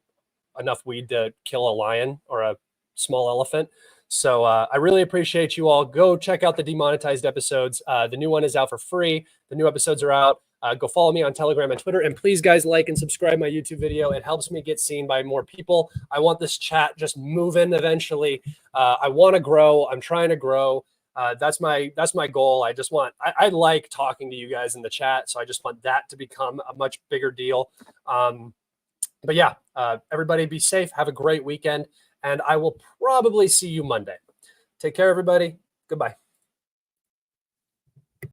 enough weed to kill a lion or a small elephant. So I really appreciate you all. Go check out the demonetized episodes. The new one is out for free. The new episodes are out. Go follow me on Telegram and Twitter. And please, guys, like and subscribe my YouTube video. It helps me get seen by more people. I want this chat just moving eventually. I want to grow. I'm trying to grow. That's my goal. I like talking to you guys in the chat. So I just want that to become a much bigger deal. But yeah, everybody be safe. Have a great weekend. And I will probably see you Monday. Take care, everybody. Goodbye.